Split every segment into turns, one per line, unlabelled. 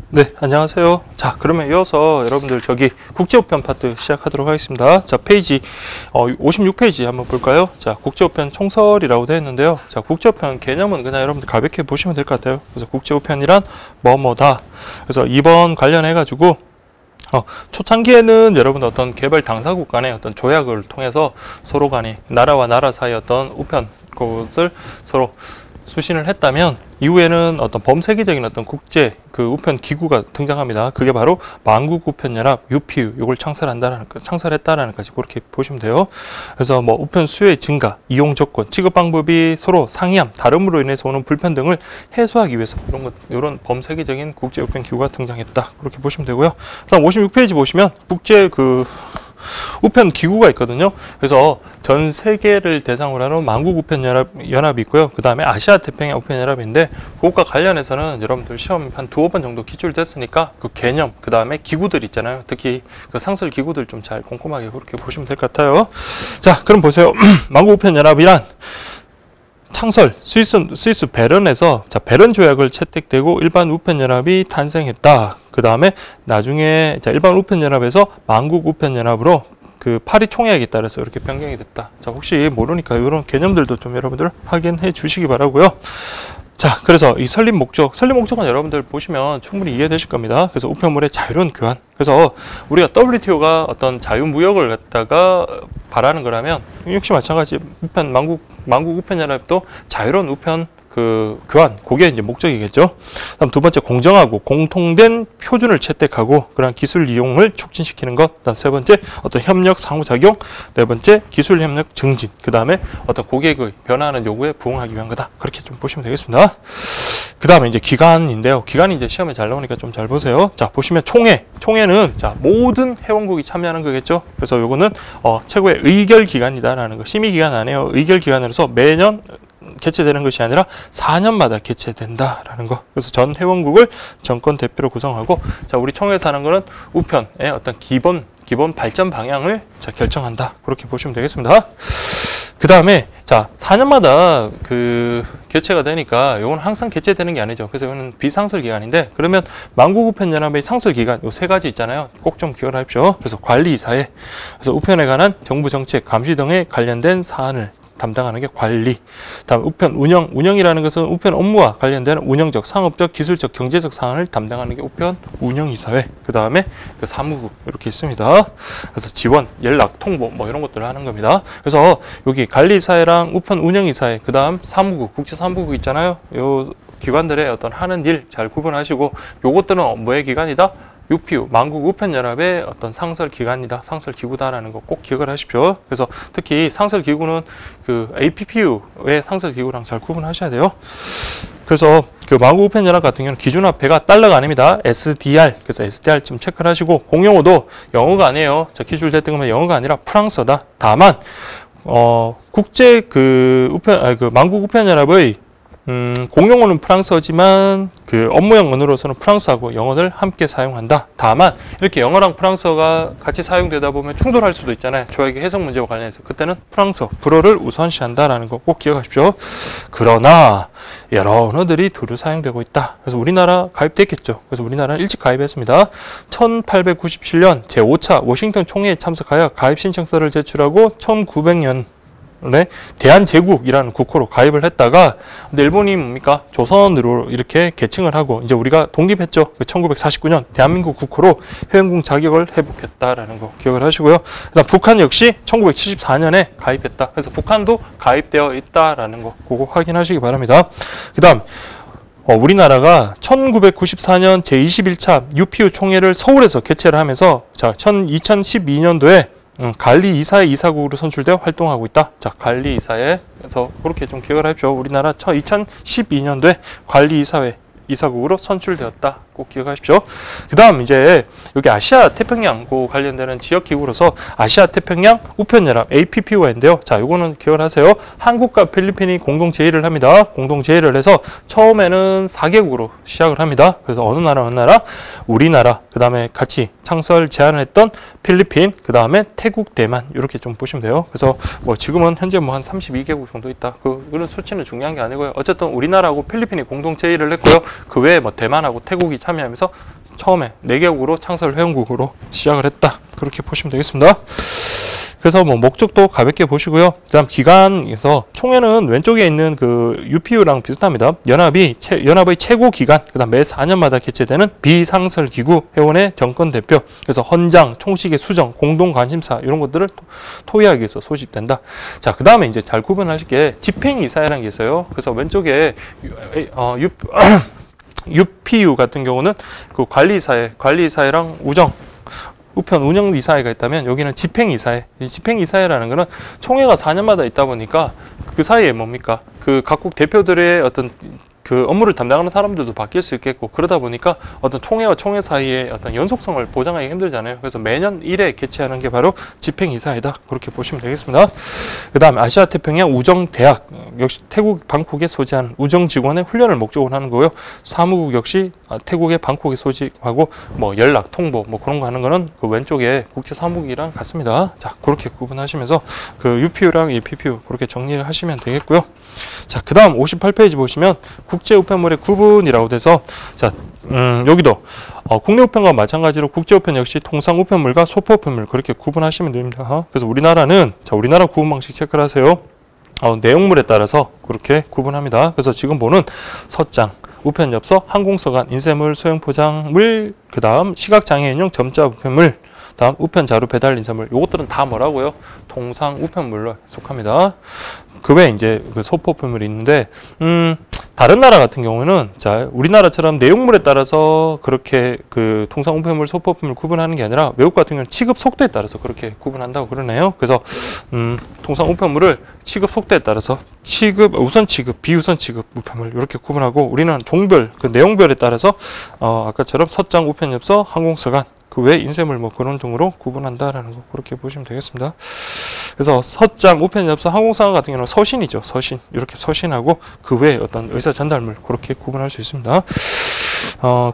네, 안녕하세요. 자, 그러면 이어서 여러분들 저기 국제우편 파트 시작하도록 하겠습니다. 자, 페이지 56페이지 한번 볼까요? 자, 국제우편 총설이라고 되어 있는데요. 자, 국제우편 개념은 그냥 여러분들 가볍게 보시면 될 것 같아요. 그래서 국제우편이란 뭐뭐다. 그래서 이번 관련해 가지고 초창기에는 여러분들 어떤 개발 당사국 간의 어떤 조약을 통해서 서로 간에 나라와 나라 사이 어떤 우편 그것을 서로 수신을 했다면 이후에는 어떤 범세계적인 어떤 국제 그 우편 기구가 등장합니다. 그게 바로 만국우편연합 UPU 요걸 창설했다라는 것까지 그렇게 보시면 돼요. 그래서 뭐 우편 수요의 증가, 이용 조건, 취급 방법이 서로 상이함, 다름으로 인해서 오는 불평등을 해소하기 위해서 이런 범세계적인 국제 우편 기구가 등장했다. 그렇게 보시면 되고요. 그다음 56페이지 보시면 국제 우편 기구가 있거든요. 그래서 전 세계를 대상으로 하는 만국우편연합이 있고요. 그 다음에 아시아 태평양 우편연합인데 그것과 관련해서는 여러분들 시험 한 두어 번 정도 기출됐으니까 그 개념, 그 다음에 기구들 있잖아요. 특히 그 상설 기구들 좀 잘 꼼꼼하게 그렇게 보시면 될 것 같아요. 자, 그럼 보세요. 만국우편연합이란 창설, 스위스 베른에서 베른 조약을 채택되고 일반 우편연합이 탄생했다. 그 다음에 나중에 일반 우편연합에서 만국우편연합으로 그 파리 총약에 따라서 이렇게 변경이 됐다. 자, 혹시 모르니까 이런 개념들도 좀 여러분들 확인해 주시기 바라고요. 자, 그래서 이 설립 목적은 여러분들 보시면 충분히 이해되실 겁니다. 그래서 우편물의 자유로운 교환. 그래서 우리가 WTO가 어떤 자유무역을 갖다가 바라는 거라면 역시 마찬가지 만국 우편연합도 자유로운 우편 교환, 그게 이제 목적이겠죠. 다음 두 번째, 공정하고 공통된 표준을 채택하고 그런 기술 이용을 촉진시키는 것. 다음 세 번째, 어떤 협력 상호작용. 네 번째, 기술 협력 증진. 그 다음에 어떤 고객의 변화하는 요구에 부응하기 위한 거다. 그렇게 좀 보시면 되겠습니다. 그 다음에 이제 기간인데요. 기간이 이제 시험에 잘 나오니까 좀 잘 보세요. 자, 보시면 총회는 모든 회원국이 참여하는 거겠죠. 그래서 요거는 최고의 의결 기간이다라는 거. 심의 기간 아니에요. 의결 기간으로서 매년 개최되는 것이 아니라 4년마다 개최된다라는 거. 그래서 전 회원국을 정권 대표로 구성하고, 자, 우리 총회에서 하는 거는 우편의 어떤 기본 발전 방향을 결정한다. 그렇게 보시면 되겠습니다. 그 다음에 자, 4년마다 개최가 되니까 이건 항상 개최되는 게 아니죠. 그래서 이거는 비상설 기간인데, 그러면 만국우편연합의 상설 기간 요 세 가지 있잖아요. 꼭 좀 기억을 하십시오. 그래서 관리이사회, 그래서 우편에 관한 정부 정책 감시 등에 관련된 사안을 담당하는 게 관리. 다음 우편 운영이라는 것은 우편 업무와 관련된 운영적, 상업적, 기술적, 경제적 사안을 담당하는 게 우편 운영이사회. 그 다음에 사무국 이렇게 있습니다. 그래서 지원, 연락, 통보 뭐 이런 것들을 하는 겁니다. 그래서 여기 관리이사회랑 우편 운영이사회, 그 다음 사무국, 국제사무국 있잖아요. 요 기관들의 어떤 하는 일 잘 구분하시고, 요것들은 뭐의 기관이다? UPU, 만국우편연합의 어떤 상설 기관이다, 상설 기구다라는 거 꼭 기억을 하십시오. 그래서 특히 상설 기구는 APPU의 상설 기구랑 잘 구분하셔야 돼요. 그래서 만국우편연합 같은 경우는 기준화폐가 달러가 아닙니다. SDR. 그래서 SDR 좀 체크를 하시고, 공용어도 영어가 아니에요. 자, 기술 대통령은 영어가 아니라 프랑스어다. 다만 국제 만국우편연합의 공용어는 프랑스어지만 업무용 언어로서는 프랑스하고 영어를 함께 사용한다. 다만 이렇게 영어랑 프랑스어가 같이 사용되다 보면 충돌할 수도 있잖아요. 조약의 해석 문제와 관련해서. 그때는 프랑스어, 불어를 우선시한다라는 거 꼭 기억하십시오. 그러나 여러 언어들이 두루 사용되고 있다. 그래서 우리나라 가입됐겠죠. 그래서 우리나라는 일찍 가입했습니다. 1897년 제5차 워싱턴 총회에 참석하여 가입 신청서를 제출하고 1900년 대한제국이라는 국호로 가입을 했다가, 근데 일본이 뭡니까? 조선으로 이렇게 계층을 하고 이제 우리가 독립했죠. 1949년 대한민국 국호로 회원국 자격을 회복했다라는 거 기억을 하시고요. 그다음 북한 역시 1974년에 가입했다. 그래서 북한도 가입되어 있다라는 거 그거 확인하시기 바랍니다. 그다음 우리나라가 1994년 제21차 UPU 총회를 서울에서 개최를 하면서 2012년도에 관리이사회 이사국으로 선출되어 활동하고 있다. 자, 관리이사회에서 그렇게 좀 기억을 하십시오. 우리나라 2012년도에 관리이사회 이사국으로 선출되었다. 꼭 기억하십시오. 그 다음 이제 여기 아시아 태평양 관련되는 지역기구로서 아시아 태평양 우편연합 APPU가 있는데요. 자, 요거는 기억을 하세요. 한국과 필리핀이 공동 제의를 합니다. 공동 제의를 해서 처음에는 4개국으로 시작을 합니다. 그래서 어느 나라? 우리나라, 그 다음에 같이 창설 제안을 했던 필리핀, 그 다음에 태국, 대만 이렇게 좀 보시면 돼요. 그래서 지금은 현재 한 32개국 정도 있다. 그런 수치는 중요한 게 아니고요. 어쨌든 우리나라하고 필리핀이 공동 제의를 했고요. 그 외에 뭐 대만하고 태국이 참여하면서 처음에 4개국으로 창설 회원국으로 시작을 했다. 그렇게 보시면 되겠습니다. 그래서 뭐 목적도 가볍게 보시고요. 그다음 기간에서 총회는 왼쪽에 있는 그 UPU랑 비슷합니다. 연합의 최고 기간, 그다음 매 4년마다 개최되는 비상설 기구 회원의 정권 대표. 그래서 헌장, 총식의 수정, 공동 관심사 이런 것들을 토의하기 위해서 소집된다. 자, 그다음에 이제 잘 구분하실 게 집행이사회라는 게 있어요. 그래서 왼쪽에 UPU 같은 경우는 그 관리사회랑 우편 운영이사회가 있다면 여기는 집행이사회. 이 집행이사회라는 거는 총회가 4년마다 있다 보니까 그 사이에 뭡니까? 그 각국 대표들의 어떤 그 업무를 담당하는 사람들도 바뀔 수 있겠고, 그러다 보니까 어떤 총회와 총회 사이의 어떤 연속성을 보장하기 힘들잖아요. 그래서 매년 1회 개최하는 게 바로 집행이사회다. 그렇게 보시면 되겠습니다. 그 다음에 아시아태평양 우정대학, 역시 태국 방콕에 소재한 우정직원의 훈련을 목적으로 하는 거고요. 사무국 역시 태국의 방콕에 소집하고 뭐 연락, 통보 뭐 그런 거 하는 거는 그 왼쪽에 국제사무국이랑 같습니다. 자, 그렇게 구분하시면서 그 UPU랑 EPPU 그렇게 정리를 하시면 되겠고요. 자, 그 다음 58페이지 보시면 국제우편물의 구분이라고 돼서, 자, 여기도 국내 우편과 마찬가지로 국제우편 역시 통상우편물과 소포우편물 그렇게 구분하시면 됩니다. 그래서 우리나라는, 자, 우리나라 구분 방식 체크를 하세요. 내용물에 따라서 그렇게 구분합니다. 그래서 지금 보는 서장, 우편엽서, 항공서간, 인쇄물, 소형포장물, 그 다음 시각장애인용 점자 우편물, 다음 우편 자료 배달 인쇄물, 요것들은 다 뭐라고요? 통상 우편물로 속합니다. 그 외에 이제 그 소포 우편물이 있는데, 다른 나라 같은 경우는, 자, 우리나라처럼 내용물에 따라서 그렇게 그 통상 우편물, 소포 우편물 구분하는 게 아니라 외국 같은 경우는 취급 속도에 따라서 그렇게 구분한다고 그러네요. 그래서 통상 우편물을 취급 속도에 따라서 우선 취급, 비우선 취급 우편물 이렇게 구분하고, 우리는 종별, 그 내용별에 따라서 아까처럼 서장, 우편엽서, 항공서간 그 외 인쇄물 뭐 그런 종으로 구분한다라는 거 그렇게 보시면 되겠습니다. 그래서 서장, 우편엽서, 항공서간 같은 경우는 서신이죠. 서신. 이렇게 서신하고 그 외에 어떤 의사 전달물 그렇게 구분할 수 있습니다.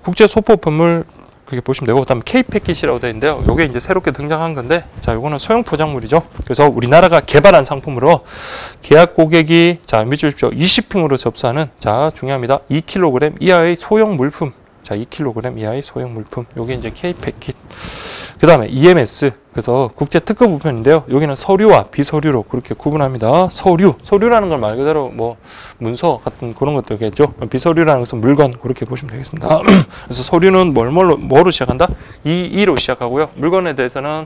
국제 소포 우편물 그렇게 보시면 되고, 그다음에 K-패킷이라고 되어 있는데요. 요게 이제 새롭게 등장한 건데, 자, 요거는 소형 포장물이죠. 그래서 우리나라가 개발한 상품으로 계약 고객이, 자, 믿으십시오, 20평으로 접수하는, 자, 중요합니다, 2kg 이하의 소형 물품. 자, 2kg 이하의 소형 물품. 요게 이제 K-패킷. 그 다음에 EMS. 그래서 국제 특급 우편인데요. 여기는 서류와 비서류로 그렇게 구분합니다. 서류라는 건 말 그대로 뭐 문서 같은 그런 것들겠죠. 비서류라는 것은 물건 그렇게 보시면 되겠습니다. 그래서 서류는 뭐로 시작한다? EE로 시작하고요. 물건에 대해서는,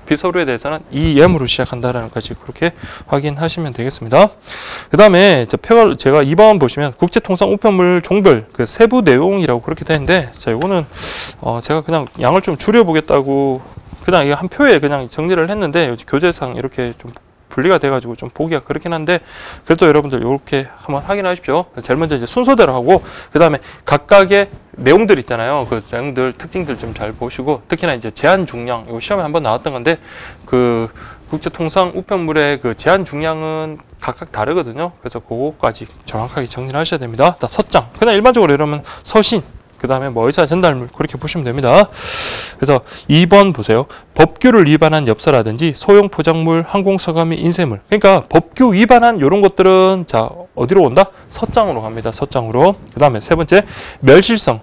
비서류에 대해서는 EM으로 시작한다라는 것까지 그렇게 확인하시면 되겠습니다. 그 다음에 제가 2번 보시면 국제통상 우편물 종별 그 세부 내용이라고 그렇게 되는데, 자, 이거는 제가 그냥 양을 좀 줄여보겠다고 그냥 이거 한 표에 그냥 정리를 했는데, 교재상 이렇게 좀 분리가 돼가지고 좀 보기가 그렇긴 한데, 그래도 여러분들 이렇게 한번 확인하십시오. 제일 먼저 이제 순서대로 하고, 그 다음에 각각의 내용들 있잖아요. 그 내용들 특징들 좀 잘 보시고, 특히나 이제 제한 중량, 이거 시험에 한번 나왔던 건데, 그 국제통상 우편물의 그 제한 중량은 각각 다르거든요. 그래서 그거까지 정확하게 정리를 하셔야 됩니다. 다 서장, 그냥 일반적으로 이러면 서신, 그 다음에 뭐 의사 전달물 그렇게 보시면 됩니다. 그래서 2번 보세요. 법규를 위반한 엽서라든지 소형 포장물, 항공서간 및 인쇄물. 그러니까 법규 위반한 이런 것들은, 자, 어디로 온다? 서장으로 갑니다. 서장으로. 그 다음에 세 번째, 멸실성,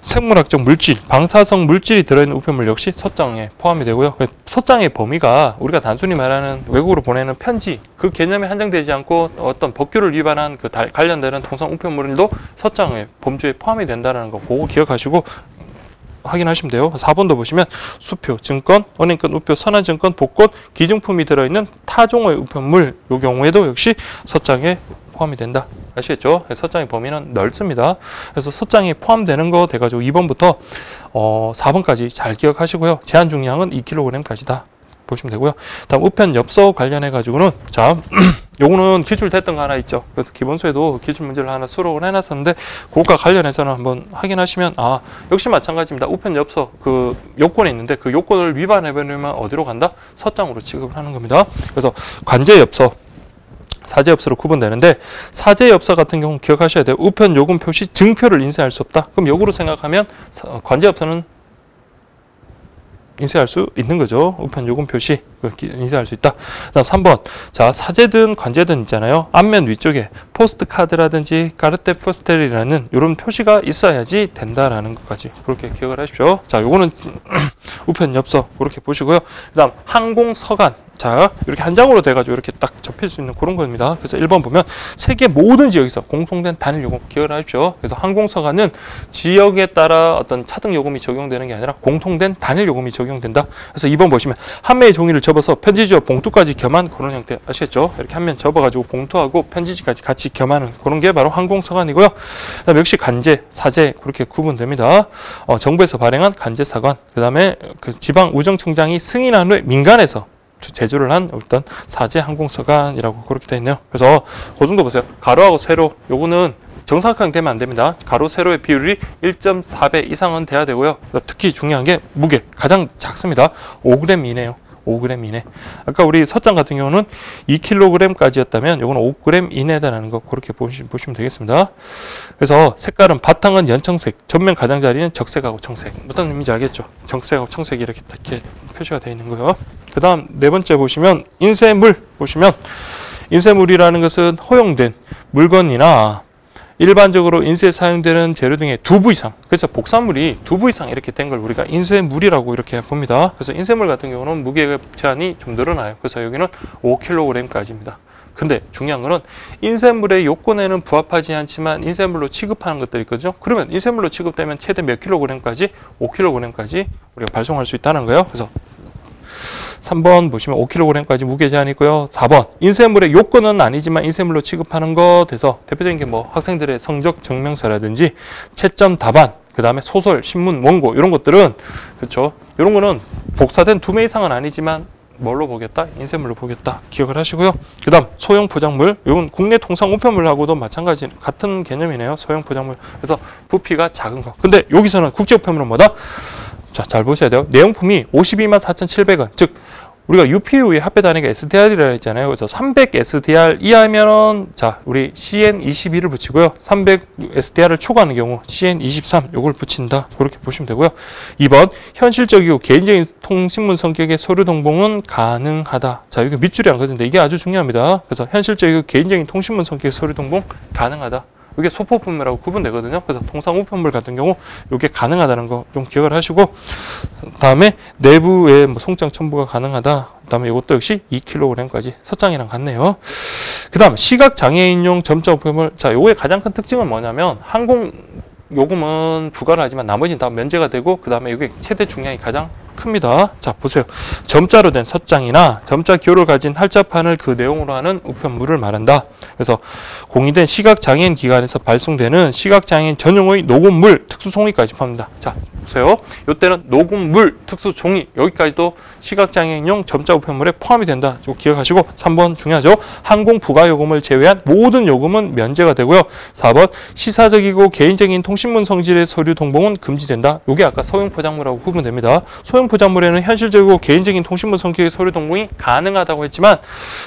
생물학적 물질, 방사성 물질이 들어있는 우편물 역시 서장에 포함이 되고요. 서장의 범위가 우리가 단순히 말하는 외국으로 보내는 편지, 그 개념에 한정되지 않고 어떤 법규를 위반한 그 관련되는 통상 우편물도 서장의 범주에 포함이 된다는 거 그거 기억하시고 확인하시면 돼요. 4번도 보시면 수표, 증권, 은행권, 우표, 선한증권, 복권, 기증품이 들어있는 타종의 우편물, 이 경우에도 역시 서장에 포함이 된다. 아시겠죠? 서장의 범위는 넓습니다. 그래서 서장이 포함되는 거 돼가지고 2번부터 4번까지 잘 기억하시고요. 제한 중량은 2kg까지다 보시면 되고요. 다음 우편 엽서 관련해 가지고는, 자, 요거는 기출됐던 거 하나 있죠. 그래서 기본서에도 기출 문제를 하나 수록을 해놨었는데, 그것과 관련해서는 한번 확인하시면, 역시 마찬가지입니다. 우편 엽서 그 요건이 있는데, 그 요건을 위반해버리면 어디로 간다? 서장으로 취급을 하는 겁니다. 그래서 관제 엽서, 사제 엽서로 구분되는데, 사제 엽서 같은 경우 기억하셔야 돼요. 우편 요금 표시 증표를 인쇄할 수 없다. 그럼 역으로 생각하면 관제 엽서는 인쇄할 수 있는 거죠. 우편 요금 표시. 그렇게 인쇄할 수 있다. 그다음 3번. 자, 사제든 관제든 있잖아요. 앞면 위쪽에 포스트 카드라든지 까르테 포스텔이라는 이런 표시가 있어야지 된다라는 것까지 그렇게 기억을 하십시오. 자, 요거는 우편 엽서 그렇게 보시고요. 그다음 항공 서간. 자, 이렇게 한 장으로 돼가지고 이렇게 딱 접힐 수 있는 그런 겁니다. 그래서 1번 보면 세계 모든 지역에서 공통된 단일 요금 기억을 하십시오. 그래서 항공서간은 지역에 따라 어떤 차등 요금이 적용되는 게 아니라 공통된 단일 요금이 적용된다. 그래서 2번 보시면 한 매의 종이를 접어서 편지지와 봉투까지 겸한 그런 형태 아시겠죠? 이렇게 한 면 접어가지고 봉투하고 편지지까지 같이 겸하는 그런 게 바로 항공서간이고요. 그다음에 역시 간제, 사제 그렇게 구분됩니다. 정부에서 발행한 간제사관, 그다음에 그 지방 우정청장이 승인한 후에 민간에서 제조를 한 어떤 사제 항공서간이라고 그렇게 되어 있네요. 그래서 그 정도 보세요. 가로하고 세로 요거는 정사각형 되면 안 됩니다. 가로 세로의 비율이 1.4배 이상은 돼야 되고요. 특히 중요한 게 무게 가장 작습니다. 5g 이내요. 5g 이내. 아까 우리 섯장 같은 경우는 2kg까지였다면 요거는 5g 이내다라는 거 그렇게 보시면 되겠습니다. 그래서 색깔은 바탕은 연청색, 전면 가장자리는 적색하고 청색. 어떤 의미인지 알겠죠? 적색하고 청색이 이렇게 표시가 되어 있는 거예요. 그 다음 네 번째 보시면 인쇄물 보시면 인쇄물이라는 것은 허용된 물건이나 일반적으로 인쇄에 사용되는 재료 등의 2부 이상, 그래서 복사물이 2부 이상 이렇게 된 걸 우리가 인쇄물이라고 이렇게 봅니다. 그래서 인쇄물 같은 경우는 무게 제한이 좀 늘어나요. 그래서 여기는 5kg까지입니다. 근데 중요한 거는 인쇄물의 요건에는 부합하지 않지만 인쇄물로 취급하는 것들이 있거든요. 그러면 인쇄물로 취급되면 최대 몇 kg까지? 5kg까지 우리가 발송할 수 있다는 거예요. 그래서 3번 보시면 5kg까지 무게 제한이 있고요. 4번 인쇄물의 요건은 아니지만 인쇄물로 취급하는 것 돼서 대표적인 게 뭐 학생들의 성적 증명서라든지 채점 답안, 그 다음에 소설, 신문, 원고 이런 것들은 그렇죠. 이런 거는 복사된 2매 이상은 아니지만 뭘로 보겠다? 인쇄물로 보겠다. 기억을 하시고요. 그 다음 소형 포장물. 이건 국내 통상 우편물하고도 마찬가지 같은 개념이네요. 소형 포장물. 그래서 부피가 작은 거. 근데 여기서는 국제 우편물은 뭐다? 자, 잘 보셔야 돼요. 내용품이 524,700원. 즉 우리가 UPU의 합계 단위가 SDR이라 했잖아요. 그래서 300 SDR 이하면은 자, 우리 CN22를 붙이고요. 300 SDR을 초과하는 경우 CN23 요걸 붙인다. 그렇게 보시면 되고요. 2번 현실적이고 개인적인 통신문 성격의 서류 동봉은 가능하다. 자, 여기 밑줄이 안 거든요. 이게 아주 중요합니다. 그래서 현실적이고 개인적인 통신문 성격의 서류 동봉 가능하다. 이게 소포품이라고 구분되거든요. 그래서 통상 우편물 같은 경우 이게 가능하다는 거 좀 기억을 하시고, 다음에 내부에 뭐 송장 첨부가 가능하다. 그다음에 이것도 역시 2kg까지 서장이랑 같네요. 그다음 시각 장애인용 점자 우편물. 자, 요거의 가장 큰 특징은 뭐냐면 항공 요금은 부과를 하지만 나머지는 다 면제가 되고, 그다음에 이게 최대 중량이 가장 큽니다. 자, 보세요. 점자로 된 섰장이나 점자 기호를 가진 할자판을 그 내용으로 하는 우편물을 말한다. 그래서 공인된 시각장애인 기관에서 발송되는 시각장애인 전용의 녹음물, 특수종이까지 포함합니다. 자, 보세요. 이때는 녹음물, 특수종이 여기까지도 시각장애인용 점자 우편물에 포함이 된다. 이거 기억하시고 3번 중요하죠. 항공 부가요금을 제외한 모든 요금은 면제가 되고요. 4번 시사적이고 개인적인 통신문 성질의 서류 동봉은 금지된다. 이게 아까 소형 포장물하고 구분됩니다. 소형 포장물에는 현실적이고 개인적인 통신문 성격의 서류 동봉이 가능하다고 했지만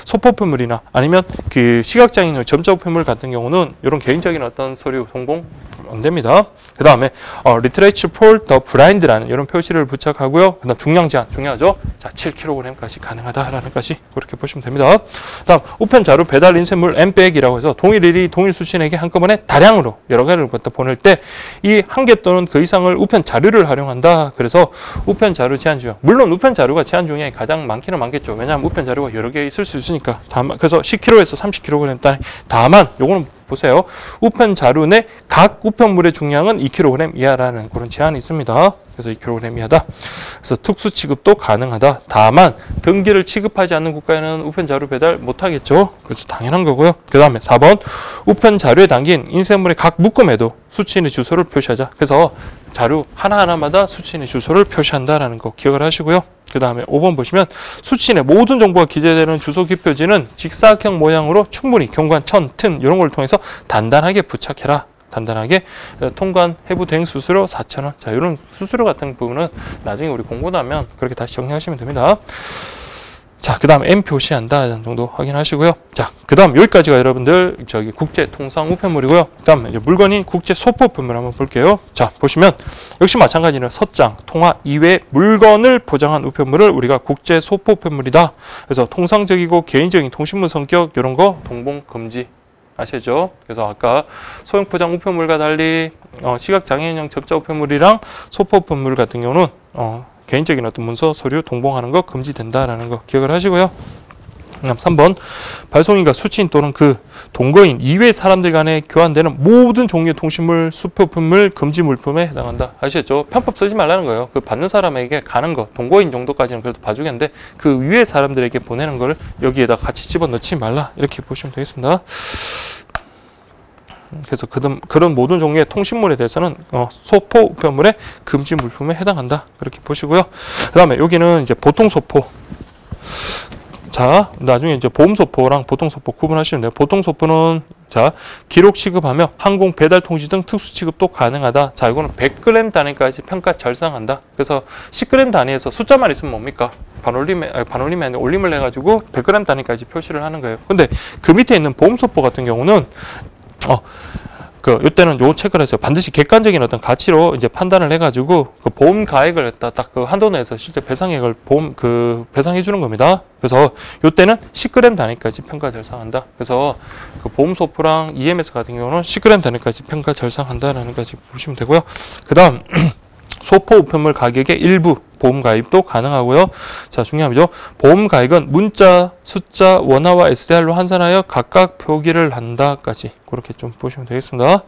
소포품물이나 아니면 그 시각장애인 점자 우편물 같은 경우는 이런 개인적인 어떤 서류 동봉 안 됩니다. 그 다음에 Literature for the Blind라는 이런 표시를 부착하고요. 그 다음 중량 제한 중요하죠. 자, 7kg까지 가능하다라는 것이 그렇게 보시면 됩니다. 다음 우편 자료 배달 인쇄물 M백이라고 해서 동일 일이 동일 수신에게 한꺼번에 다량으로 여러 개를 갖다 보낼 때 이 한 개 또는 그 이상을 우편 자료를 활용한다. 그래서 우편 자료 제한 중량. 물론 우편 자료가 제한 중량이 가장 많기는 많겠죠. 왜냐하면 우편 자료가 여러 개 있을 수 있으니까. 다만 그래서 10kg에서 30kg 단위. 다만 요거는 보세요. 우편 자료 내 각 우편물의 중량은 2kg 이하라는 그런 제한이 있습니다. 그래서 2kg 이하다. 그래서 특수 취급도 가능하다. 다만 등기를 취급하지 않는 국가에는 우편 자료 배달 못하겠죠. 그래서 당연한 거고요. 그 다음에 4번 우편 자료에 담긴 인쇄물의 각 묶음에도 수취인의 주소를 표시하자. 그래서 자료 하나하나마다 수취인의 주소를 표시한다라는 거 기억을 하시고요. 그 다음에 5번 보시면 수취인의 모든 정보가 기재되는 주소 기표지는 직사각형 모양으로 충분히 경관, 천, 튼 이런 걸 통해서 단단하게 부착해라. 단단하게 통관, 해부 대행 수수료 4,000원. 자, 이런 수수료 같은 부분은 나중에 우리 공부 나면 그렇게 다시 정리하시면 됩니다. 자, 그 다음 M 표시한다 정도 확인하시고요. 자, 그 다음 여기까지가 여러분들 저기 국제 통상 우편물이고요. 그 다음 이제 물건이 국제 소포 우편물 한번 볼게요. 자, 보시면 역시 마찬가지로 서장, 통화 이외 물건을 포장한 우편물을 우리가 국제 소포 우편물이다. 그래서 통상적이고 개인적인 통신물 성격 이런 거 동봉 금지. 아시죠? 그래서 아까 소형 포장 우편물과 달리 시각장애인용 접자 우편물이랑 소포 우편물 같은 경우는 개인적인 어떤 문서, 서류 동봉하는 거 금지된다라는 거 기억을 하시고요. 3번 발송인과 수취인 또는 그 동거인 이외 사람들 간에 교환되는 모든 종류의 통신물, 수표품물, 금지 물품에 해당한다. 아시겠죠? 편법 쓰지 말라는 거예요. 그 받는 사람에게 가는 거, 동거인 정도까지는 그래도 봐주겠는데 그 위에 사람들에게 보내는 걸 여기에다 같이 집어넣지 말라. 이렇게 보시면 되겠습니다. 그래서 그런 모든 종류의 통신물에 대해서는 소포 우편물의 금지 물품에 해당한다. 그렇게 보시고요. 그 다음에 여기는 이제 보통 소포. 자, 나중에 이제 보험 소포랑 보통 소포 구분하시면 돼요. 보통 소포는 자, 기록 취급하며 항공 배달 통지 등 특수 취급도 가능하다. 자, 이거는 100g 단위까지 평가 절상한다. 그래서 10g 단위에서 숫자만 있으면 뭡니까? 반올림에 아니라 올림을 해가지고 100g 단위까지 표시를 하는 거예요. 근데 그 밑에 있는 보험 소포 같은 경우는 이때는 요 체크를 했어요. 반드시 객관적인 어떤 가치로 이제 판단을 해가지고 그 보험 가액을 딱 그 한도 내에서 실제 배상액을 배상해 주는 겁니다. 그래서 요때는 10g 단위까지 평가 절상한다. 그래서 그 보험 소포랑 EMS 같은 경우는 10g 단위까지 평가 절상한다라는 것까지 보시면 되고요. 그 다음 소포 우편물 가격의 일부 보험 가입도 가능하고요. 자, 중요하죠. 보험 가입은 문자, 숫자, 원화와 SDR로 환산하여 각각 표기를 한다까지 그렇게 좀 보시면 되겠습니다.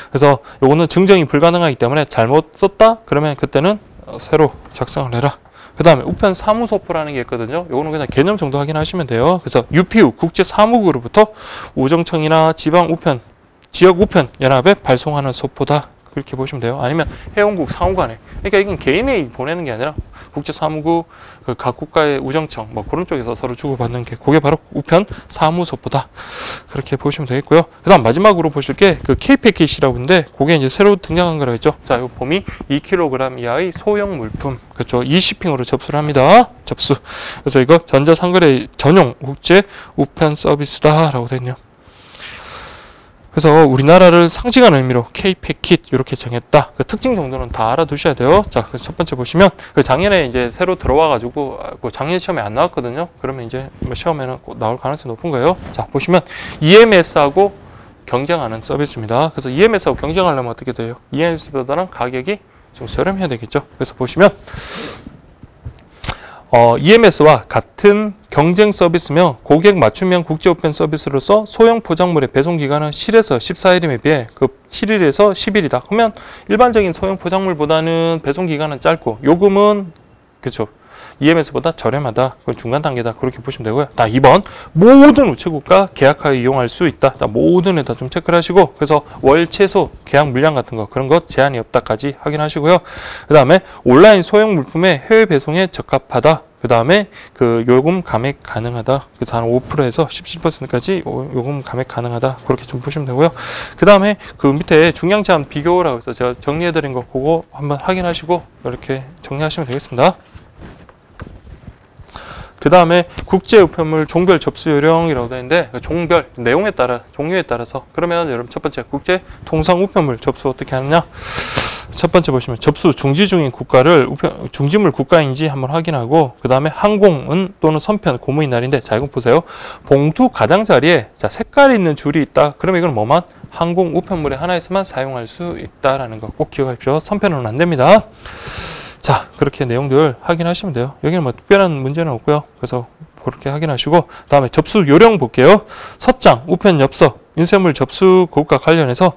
그래서 요거는 증정이 불가능하기 때문에 잘못 썼다? 그러면 그때는 새로 작성을 해라. 그 다음에 우편 사무소포라는 게 있거든요. 요거는 그냥 개념 정도 확인하시면 돼요. 그래서 UPU 국제사무국으로부터 우정청이나 지방 우편, 지역 우편 연합에 발송하는 소포다. 그렇게 보시면 돼요. 아니면 회원국 상호간에. 그러니까 이건 개인이 보내는 게 아니라 국제사무국, 각 국가의 우정청, 뭐 그런 쪽에서 서로 주고받는 게 그게 바로 우편 사무소포다. 그렇게 보시면 되겠고요. 그 다음 마지막으로 보실 게 그 K패킷이라고 있는데 그게 이제 새로 등장한 거라고 했죠. 자, 이 범위 2kg 이하의 소형 물품. 그렇죠. 이시핑으로 접수를 합니다. 접수. 그래서 이거 전자상거래 전용 국제 우편 서비스다라고 되어 있네요. 그래서 우리나라를 상징하는 의미로 K패킷 이렇게 정했다. 그 특징 정도는 다 알아두셔야 돼요. 자, 그 첫 번째 보시면 그 작년에 이제 새로 들어와가지고 작년 시험에 안 나왔거든요. 그러면 이제 시험에는 꼭 나올 가능성이 높은 거예요. 자, 보시면 EMS하고 경쟁하는 서비스입니다. 그래서 EMS하고 경쟁하려면 어떻게 돼요? EMS보다는 가격이 좀 저렴해야 되겠죠. 그래서 보시면 EMS와 같은 경쟁 서비스며 고객 맞춤형 국제우편 서비스로서 소형 포장물의 배송 기간은 7에서 14일임에 비해 그 7일에서 10일이다. 그러면 일반적인 소형 포장물보다는 배송 기간은 짧고 요금은 그렇죠. EMS보다 저렴하다. 그건 중간 단계다. 그렇게 보시면 되고요. 2번 모든 우체국과 계약하여 이용할 수 있다. 자, 모든에다 좀 체크를 하시고 그래서 월 최소 계약 물량 같은 거 그런 거 제한이 없다까지 확인하시고요. 그 다음에 온라인 소형 물품의 해외 배송에 적합하다. 그 다음에 그 요금 감액 가능하다. 그래서 한 5%에서 17%까지 요금 감액 가능하다. 그렇게 좀 보시면 되고요. 그 다음에 그 밑에 중량 제한 비교라고 해서 제가 정리해드린 거 그거 한번 확인하시고 이렇게 정리하시면 되겠습니다. 그 다음에 국제우편물 종별 접수 요령이라고 되어 있는데 그 종별 내용에 따라 종류에 따라서 그러면 여러분 첫 번째 국제 통상 우편물 접수 어떻게 하느냐. 첫 번째 보시면 접수 중지 중인 국가를 중지물 국가인지 한번 확인하고 그 다음에 항공은 또는 선편 고무인 날인데 자 이거 보세요. 봉투 가장자리에 자 색깔이 있는 줄이 있다. 그러면 이건 뭐만 항공 우편물의 하나에서만 사용할 수 있다라는 거 꼭 기억하십시오. 선편은 안 됩니다. 자, 그렇게 내용들 확인하시면 돼요. 여기는 뭐 특별한 문제는 없고요. 그래서 그렇게 확인하시고 다음에 접수 요령 볼게요. 서장, 우편 엽서, 인쇄물 접수 그것과 관련해서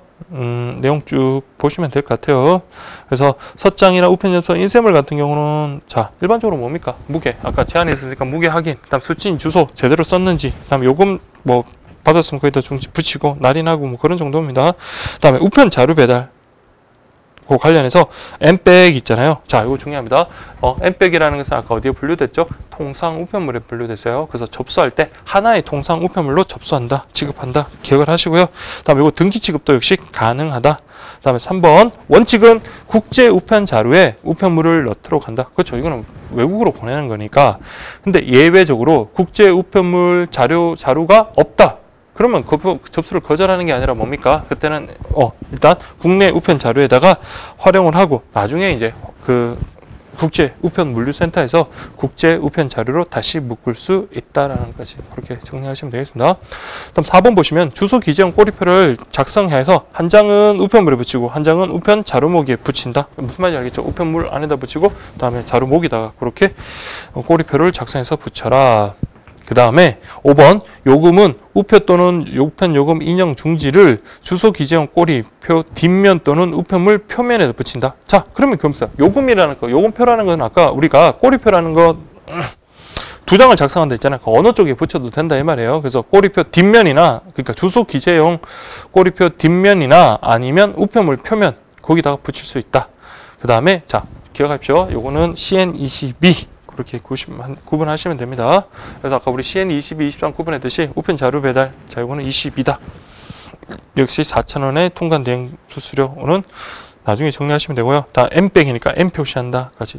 내용 쭉 보시면 될 것 같아요. 그래서 서장이나 우편 엽서, 인쇄물 같은 경우는 자 일반적으로 뭡니까? 무게. 아까 제한이 있으니까 무게 확인. 그다음 수취인 주소 제대로 썼는지. 그다음 요금 뭐 받았으면 거기다 좀 붙이고 날인하고 뭐 그런 정도입니다. 그다음에 우편 자료 배달. 그 관련해서 N백 있잖아요. 자, 이거 중요합니다. N백이라는 것은 아까 어디에 분류됐죠? 통상 우편물에 분류됐어요. 그래서 접수할 때 하나의 통상 우편물로 접수한다, 취급한다. 기억을 하시고요. 다음에 이거 등기 취급도 역시 가능하다. 다음에 3번 원칙은 국제 우편 자료에 우편물을 넣도록 한다. 그렇죠. 이거는 외국으로 보내는 거니까. 근데 예외적으로 국제 우편물 자료가 없다. 그러면 접수를 거절하는 게 아니라 뭡니까? 그때는 일단 국내 우편 자료에다가 활용을 하고 나중에 이제 그 국제 우편 물류센터에서 국제 우편 자료로 다시 묶을 수 있다라는 것까지 그렇게 정리하시면 되겠습니다. 다음 4번 보시면 주소 기재용 꼬리표를 작성해서 한 장은 우편물에 붙이고 한 장은 우편 자료목에 붙인다. 무슨 말인지 알겠죠? 우편물 안에다 붙이고 그다음에 자료목에다가 그렇게 꼬리표를 작성해서 붙여라. 그 다음에 5번 요금은 우표 또는 우편 요금 인형 중지를 주소 기재용 꼬리표 뒷면 또는 우편물 표면에다 붙인다. 자, 그러면 검사 요금이라는 거, 요금표라는 건 아까 우리가 꼬리표라는 거 두 장을 작성한다 했잖아요. 그 어느 쪽에 붙여도 된다 이 말이에요. 그래서 꼬리표 뒷면이나 그러니까 주소 기재용 꼬리표 뒷면이나 아니면 우편물 표면 거기다가 붙일 수 있다. 그 다음에 자 기억하십시오. 요거는 CN22 그렇게 구분하시면 됩니다. 그래서 아까 우리 CN22, 23 구분했듯이 우편 자료 배달, 자 이거는 22다. 역시 4,000원의 통관 대행 수수료는 나중에 정리하시면 되고요. 다 N백이니까 N 표시한다까지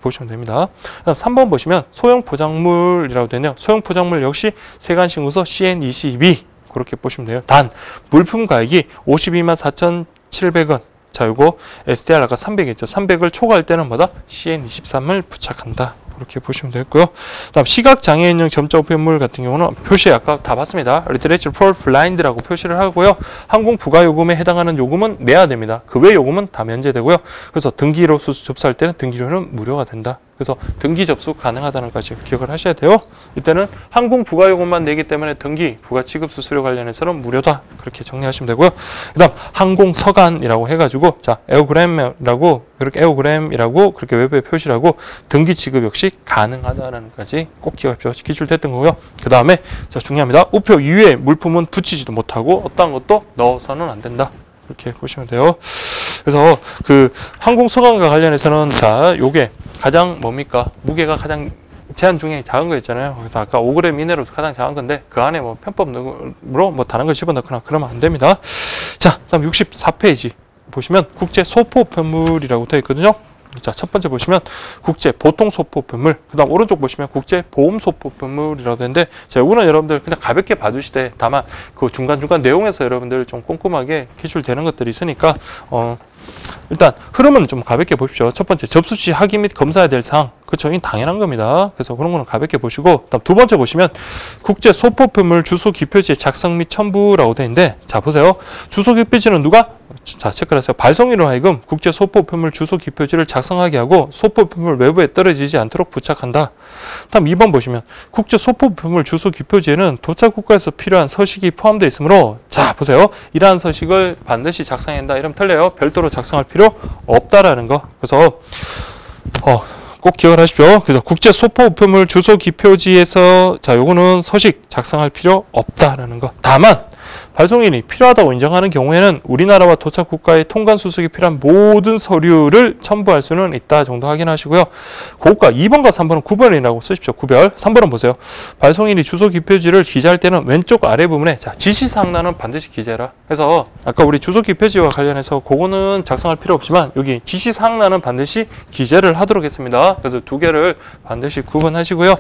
보시면 됩니다. 그다음 3번 보시면 소형 포장물이라고 되네요. 소형 포장물 역시 세관신고서 CN22 그렇게 보시면 돼요. 단 물품 가액이 52만 4,700원. 자, 요거 SDR 아까 300 했죠. 300을 초과할 때는 뭐다? CN23을 부착한다. 그렇게 보시면 되겠고요. 다음 시각장애인용 점자 우편물 같은 경우는 표시 아까 다 봤습니다. Literature for Blind라고 표시를 하고요. 항공 부가요금에 해당하는 요금은 내야 됩니다. 그 외 요금은 다 면제되고요. 그래서 등기로 접수할 때는 등기료는 무료가 된다. 그래서 등기 접수 가능하다는 것까지 기억을 하셔야 돼요. 이때는 항공 부가요금만 내기 때문에 등기, 부가취급 수수료 관련해서는 무료다. 그렇게 정리하시면 되고요. 그 다음 항공서간이라고 해가지고 자 에어그램이라고 그렇게 외부에 표시를 하고 등기 취급 역시 가능하다는 것까지 꼭 기억하십시오. 기출됐던 거고요. 그 다음에 자 중요합니다. 우표 위에 물품은 붙이지도 못하고 어떠한 것도 넣어서는 안 된다. 이렇게 보시면 돼요. 그래서 그 항공서간과 관련해서는 자 요게 가장 뭡니까? 무게가 가장 제한 중에 작은 거 있잖아요. 그래서 아까 5g 이내로 가장 작은 건데 그 안에 뭐 편법으로 뭐 다른 걸 집어넣거나 그러면 안 됩니다. 자, 그다음 64페이지 보시면 국제 소포 우편물이라고 되어 있거든요. 자, 첫 번째 보시면 국제 보통 소포 우편물, 그다음 오른쪽 보시면 국제 보험 소포 우편물이라고 되는데 자, 이거는 여러분들 그냥 가볍게 봐주시되 다만 그 중간중간 내용에서 여러분들 좀 꼼꼼하게 기출되는 것들이 있으니까 일단 흐름은 좀 가볍게 보십시오. 첫 번째 접수 시 확인 및 검사해야 될 사항, 그렇죠? 이 당연한 겁니다. 그래서 그런 거는 가볍게 보시고 다음 두 번째 보시면 국제 소포 우편물 주소 기표지의 작성 및 첨부라고 되어 있는데 자 보세요. 주소 기표지는 누가? 자 체크를 하세요. 발송인으로 하여금 국제 소포 우편물 주소 기표지를 작성하게 하고 소포 우편물 외부에 떨어지지 않도록 부착한다. 다음 2번 보시면 국제 소포 우편물 주소 기표지에는 도착 국가에서 필요한 서식이 포함되어 있으므로 자 보세요. 이러한 서식을 반드시 작성해야 한다. 이러면 틀려요. 별도로 작성할 필요 없다라는 거. 그래서 꼭 기억을 하십시오. 그래서 국제 소포 우편물 주소 기표지에서 자 요거는 서식 작성할 필요 없다라는 거. 다만 발송인이 필요하다고 인정하는 경우에는 우리나라와 도착 국가의 통관 수속이 필요한 모든 서류를 첨부할 수는 있다 정도 확인하시고요. 고가 2번과 3번은 구별이라고 쓰십시오. 구별. 3번은 보세요. 발송인이 주소 기표지를 기재할 때는 왼쪽 아래 부분에 자 지시사항란은 반드시 기재해라. 그래서 아까 우리 주소 기표지와 관련해서 그거는 작성할 필요 없지만 여기 지시사항란은 반드시 기재를 하도록 했습니다. 그래서 두 개를 반드시 구분하시고요.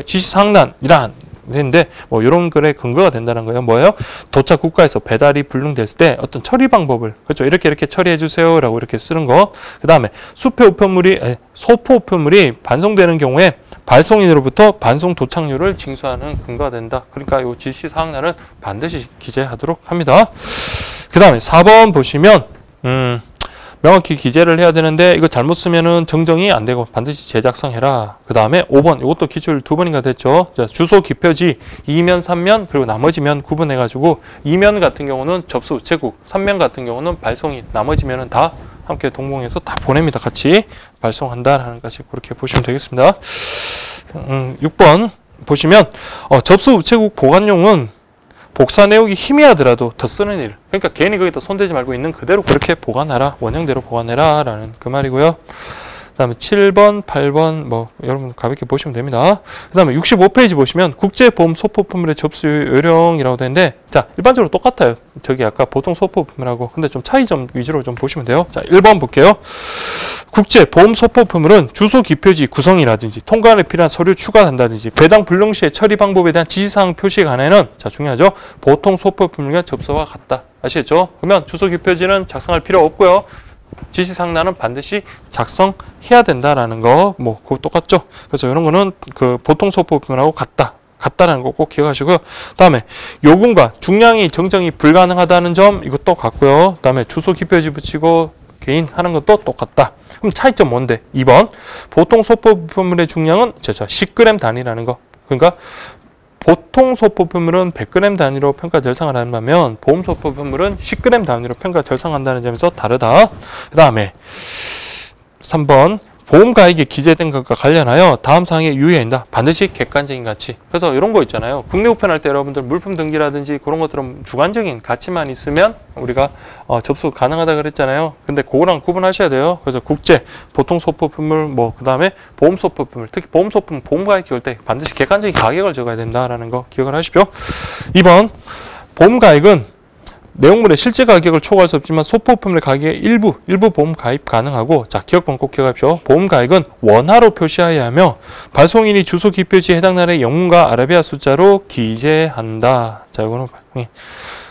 지시사항란이란 되는데 뭐 이런 글의 근거가 된다는 거예요. 뭐예요? 도착 국가에서 배달이 불능됐을 때 어떤 처리 방법을 그렇죠. 이렇게 처리해 주세요라고 이렇게 쓰는 거. 그다음에 소포 우편물이 반송되는 경우에 발송인으로부터 반송 도착료를 징수하는 근거가 된다. 그러니까 이 지시 사항란은 반드시 기재하도록 합니다. 그다음에 4번 보시면 명확히 기재를 해야 되는데 이거 잘못 쓰면은 정정이 안 되고 반드시 재작성해라. 그 다음에 5번 이것도 기출 2번인가 됐죠. 자, 주소 기표지 2면 3면 그리고 나머지 면 구분해 가지고 2면 같은 경우는 접수 우체국, 3면 같은 경우는 발송인, 나머지 면은 다 함께 동봉해서 다 보냅니다. 같이 발송한다라는 것까지 그렇게 보시면 되겠습니다. 6번 보시면 접수 우체국 보관용은 복사 내역이 희미하더라도 더 쓰는 일. 그러니까 괜히 거기다 손대지 말고 있는 그대로 그렇게 보관하라. 원형대로 보관해라. 라는 그 말이고요. 그 다음에 7번, 8번, 뭐, 여러분 가볍게 보시면 됩니다. 그 다음에 65페이지 보시면 국제보험 소포품물의 접수 요령이라고 되는데, 자, 일반적으로 똑같아요. 저기 아까 보통 소포품물하고. 근데 좀 차이점 위주로 좀 보시면 돼요. 자, 1번 볼게요. 국제보험 소포품물은 주소 기표지 구성이라든지 통관에 필요한 서류 추가한다든지 배당 불능 시의 처리 방법에 대한 지시사항 표시에 관해는, 자, 중요하죠. 보통 소포품물과 접수와 같다. 아시겠죠? 그러면 주소 기표지는 작성할 필요 없고요. 지시사항란은 반드시 작성해야 된다라는 거, 뭐, 그거 똑같죠? 그래서 이런 거는 그 보통 소포품하고 같다라는 거 꼭 기억하시고요. 다음에 요금과 중량이 정정이 불가능하다는 점, 이것도 같고요. 다음에 주소 기표지 붙이고 개인 하는 것도 똑같다. 그럼 차이점 뭔데? 2번. 보통 소포품물의 중량은 10g 단위라는 거. 그러니까 보통 소포품물은 100g 단위로 평가 절상을 한다면 보험 소포품물은 10g 단위로 평가 절상한다는 점에서 다르다. 그 다음에 3번. 보험가액이 기재된 것과 관련하여 다음 사항에 유의해야 한다. 반드시 객관적인 가치. 그래서 이런 거 있잖아요. 국내 우편할 때 여러분들 물품 등기라든지 그런 것들은 주관적인 가치만 있으면 우리가 접수 가능하다 그랬잖아요. 근데 그거랑 구분하셔야 돼요. 그래서 국제, 보통 소포품물, 뭐 그 다음에 보험 소포품물, 특히 보험 소포품, 보험가액 기울 때 반드시 객관적인 가격을 적어야 된다라는 거 기억을 하십시오. 2번, 보험가액은 내용물의 실제 가격을 초과할 수 없지만 소포품의 가격의 일부 보험 가입 가능하고, 자, 기억번 꼭 기억하십시오. 보험 가액은 원화로 표시해야 하며 발송인이 주소 기표지에 해당 나라의 영문과 아라비아 숫자로 기재한다. 자, 이거는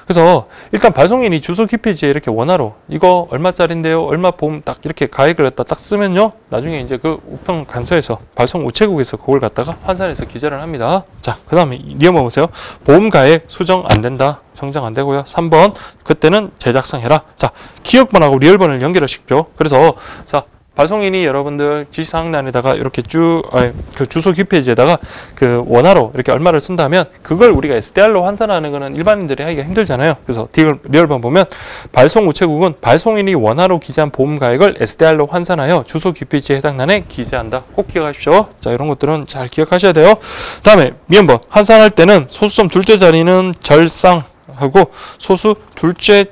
그래서 일단 발송인이 주소 기표지에 이렇게 원화로 이거 얼마짜린데요? 얼마 보험 딱 이렇게 가액을 갖다 딱 쓰면요. 나중에 이제 그 우편 간서에서 발송 우체국에서 그걸 갖다가 환산해서 기재를 합니다. 자, 그 다음에 2번 보세요. 보험 가액 수정 안 된다. 정정 안 되고요. 3번. 그때는 재작성해라. 자, 기억번하고 리얼번을 연결하십시오. 그래서 자, 발송인이 여러분들 지시사항란에다가 이렇게 그 주소 기표지에다가 그 원화로 이렇게 얼마를 쓴다면 그걸 우리가 SDR로 환산하는 거는 일반인들이 하기가 힘들잖아요. 그래서 리얼번 보면 발송 우체국은 발송인이 원화로 기재한 보험 가액을 SDR로 환산하여 주소 기표지에 해당 란에 기재한다. 꼭 기억하십시오. 자, 이런 것들은 잘 기억하셔야 돼요. 다음에 미연번 환산할 때는 소수점 둘째 자리는 절상하고 소수 둘째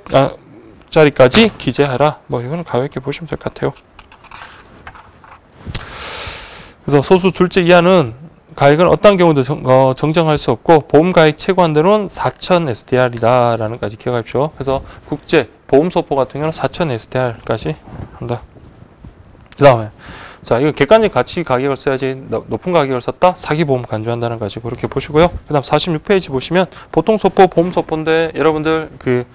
자리까지 기재하라. 뭐 이거는 가볍게 보시면 될 것 같아요. 그래서 소수 둘째 이하는 가액은 어떤 경우도 정정할 수 없고 보험 가액 최고 한도는 4,000 SDR이다라는 까지 기억하십시오. 그래서 국제 보험 소포 같은 경우는 4,000 SDR까지 한다. 그 다음에 자, 이거 객관적 가치 가격을 써야지 높은 가격을 썼다 사기 보험 간주한다는 까지 그렇게 보시고요. 그다음 46페이지 보시면 보통 소포 보험 소포인데 여러분들 그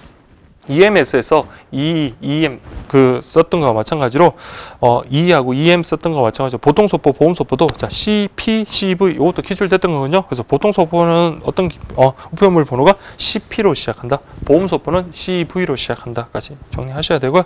EMS에서 EM 그 썼던 거와 마찬가지로 E하고 EM 썼던 거와 마찬가지로 보통 소포, 보험 소포도 자 CP, CV 이것도 기출됐던 거거든요. 그래서 보통 소포는 어떤 우편물 번호가 CP로 시작한다. 보험 소포는 CV로 시작한다까지 정리하셔야 되고요.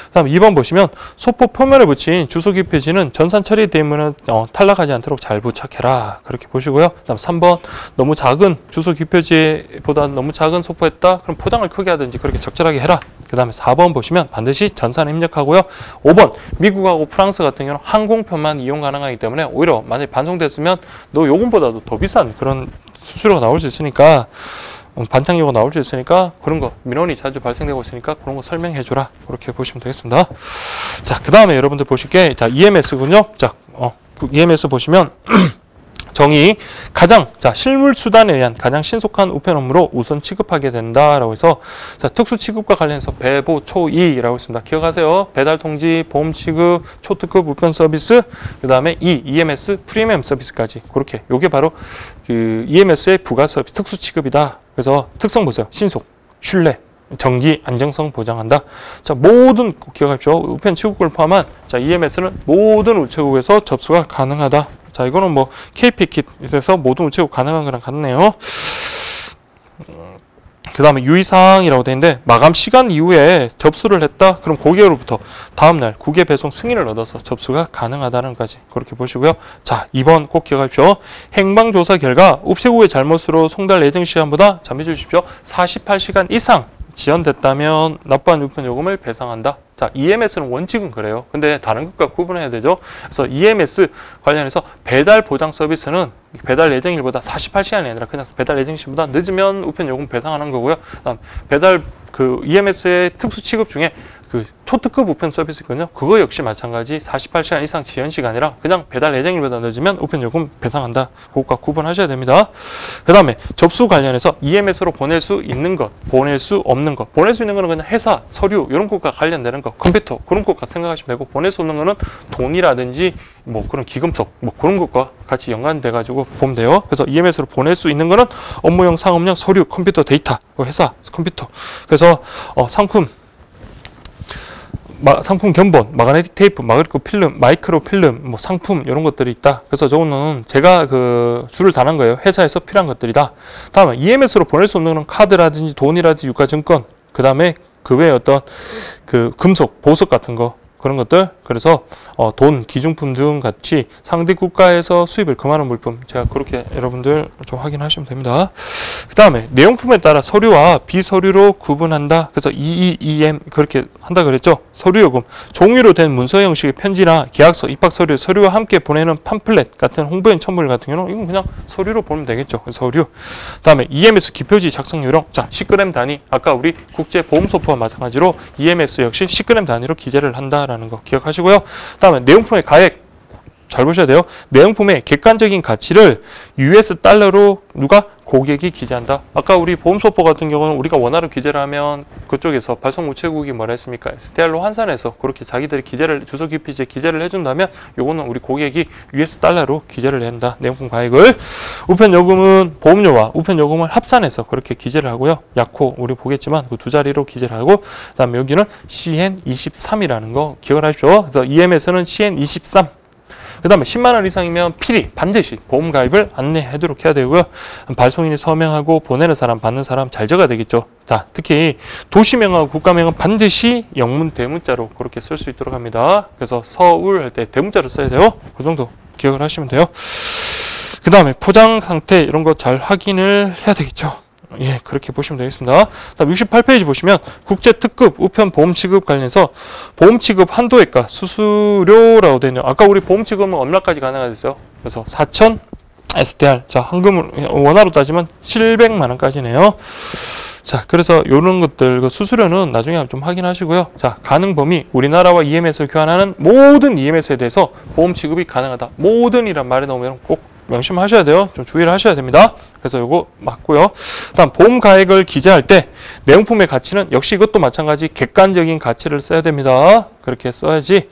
그다음 2번 보시면 소포 표면에 붙인 주소 기표지는 전산 처리 대문은 탈락하지 않도록 잘 부착해라. 그렇게 보시고요. 그다음 3번 너무 작은 주소 기표지보다 너무 작은 소포했다. 그럼 포장을 크게 하든지 그렇게 적절하게 해라. 그 다음에 4번 보시면 반드시 전산에 입력하고요. 5번 미국하고 프랑스 같은 경우는 항공편만 이용 가능하기 때문에 오히려 만약에 반송됐으면 너 요금보다도 더 비싼 그런 수수료가 나올 수 있으니까 반창료가 나올 수 있으니까 그런 거 민원이 자주 발생되고 있으니까 그런 거 설명해 줘라. 그렇게 보시면 되겠습니다. 자, 그 다음에 여러분들 보실 게 자 EMS군요. 자, EMS 보시면 정의 가장 실물 수단에 의한 가장 신속한 우편 업무로 우선 취급하게 된다라고 해서 자, 특수 취급과 관련해서 배보 초이라고 있습니다. 기억하세요. 배달 통지, 보험 취급, 초특급 우편 서비스, 그다음에 EMS 프리미엄 서비스까지 그렇게 요게 바로 그 EMS의 부가 서비스 특수 취급이다. 그래서 특성 보세요. 신속, 신뢰, 정기, 안정성 보장한다. 자, 모든 꼭 기억하십시오. 우편 취급을 포함한 자, EMS는 모든 우체국에서 접수가 가능하다. 자, 이거는 뭐 KPKit에서 모든 우체국 가능한 거랑 같네요. 그 다음에 유의사항이라고 되어 있는데 마감 시간 이후에 접수를 했다. 그럼 고객으로부터 다음날 국외 배송 승인을 얻어서 접수가 가능하다는 것까지 그렇게 보시고요. 자, 2번 꼭 기억하십시오. 행방조사 결과 우체국의 잘못으로 송달 예정 시간보다 잠해 주십시오. 48시간 이상 지연됐다면 납부한 우편 요금을 배상한다. 자, EMS는 원칙은 그래요. 근데 다른 것과 구분해야 되죠. 그래서 EMS 관련해서 배달 보장 서비스는 배달 예정일보다 48시간이 아니라 그냥 배달 예정일보다 늦으면 우편 요금 배상하는 거고요. 그다음 배달 그 EMS의 특수 취급 중에 그 초특급 우편 서비스 있거든요. 그거 역시 마찬가지 48시간 이상 지연 시간이라 그냥 배달 예정일보다 늦으면 우편 요금 배상한다. 그것과 구분하셔야 됩니다. 그 다음에 접수 관련해서 EMS로 보낼 수 있는 것, 보낼 수 없는 것. 보낼 수 있는 거는 그냥 회사, 서류 이런 것과 관련되는 거, 컴퓨터 그런 것과 생각하시면 되고, 보낼 수 없는 거는 돈이라든지 뭐 그런 기금속 뭐 그런 것과 같이 연관돼 가지고 보면 돼요. 그래서 EMS로 보낼 수 있는 거는 업무용, 상업용, 서류, 컴퓨터, 데이터, 회사, 컴퓨터. 그래서 상품 견본, 마그네틱 테이프, 마이크로 필름, 뭐 상품 이런 것들이 있다. 그래서 저거는 제가 그 줄을 단한 거예요. 회사에서 필요한 것들이다. 다음에 EMS로 보낼 수 없는 건 카드라든지 돈이라든지 유가증권, 그 다음에 그 외에 어떤 그 금속, 보석 같은 거 그런 것들. 그래서 돈, 기중품 등 같이 상대 국가에서 수입을 금하는 물품. 제가 그렇게 여러분들 좀 확인하시면 됩니다. 그 다음에 내용품에 따라 서류와 비서류로 구분한다. 그래서 EEEM 그렇게 한다 그랬죠. 서류요금, 종이로 된 문서 형식의 편지나 계약서, 입학서류, 서류와 함께 보내는 팜플렛 같은 홍보용 첨부물 같은 경우는 이건 그냥 서류로 보면 되겠죠. 서류. 그 다음에 EMS 기표지 작성 요령. 자, 10g 단위. 아까 우리 국제보험소포와 마찬가지로 EMS 역시 10g 단위로 기재를 한다라는 거 기억하시고요. 그 다음에 내용품의 가액. 잘 보셔야 돼요. 내용품의 객관적인 가치를 US 달러로 누가? 고객이 기재한다. 아까 우리 보험소포 같은 경우는 우리가 원화로 기재를 하면 그쪽에서 발송우체국이 뭐라 했습니까? SDR로 환산해서 그렇게 자기들이 기재를, 주소 기피지에 기재를 해준다면 요거는 우리 고객이 US 달러로 기재를 낸다. 내용품 가액을. 우편요금은 보험료와 우편요금을 합산해서 그렇게 기재를 하고요. 약호 우리 보겠지만 그 두 자리로 기재를 하고, 그 다음에 여기는 CN23이라는 거 기억을 하십시오. 그래서 EMS는 CN23. 그 다음에 10만 원 이상이면 필히 반드시 보험 가입을 안내하도록 해야 되고요. 발송인이 서명하고 보내는 사람, 받는 사람 잘 적어야 되겠죠. 자, 특히 도시명하고 국가명은 반드시 영문 대문자로 그렇게 쓸 수 있도록 합니다. 그래서 서울 할 때 대문자로 써야 돼요. 그 정도 기억을 하시면 돼요. 그 다음에 포장 상태 이런 거 잘 확인을 해야 되겠죠. 예, 그렇게 보시면 되겠습니다. 다음 68페이지 보시면 국제 특급 우편 보험 취급 관련해서 보험 취급 한도액과 수수료라고 되어 있네요. 아까 우리 보험 취급은 얼마까지 가능하겠어요? 그래서 4,000 SDR. 자, 한금으로 원화로 따지면 700만 원까지네요. 자, 그래서 이런 것들 그 수수료는 나중에 좀 확인하시고요. 자, 가능 범위 우리나라와 EMS를 교환하는 모든 EMS에 대해서 보험 취급이 가능하다. 모든이란 말이 나오면 꼭 명심하셔야 돼요. 좀 주의를 하셔야 됩니다. 그래서 이거 맞고요. 다음 보험 가액을 기재할 때 내용품의 가치는 역시 이것도 마찬가지 객관적인 가치를 써야 됩니다. 그렇게 써야지.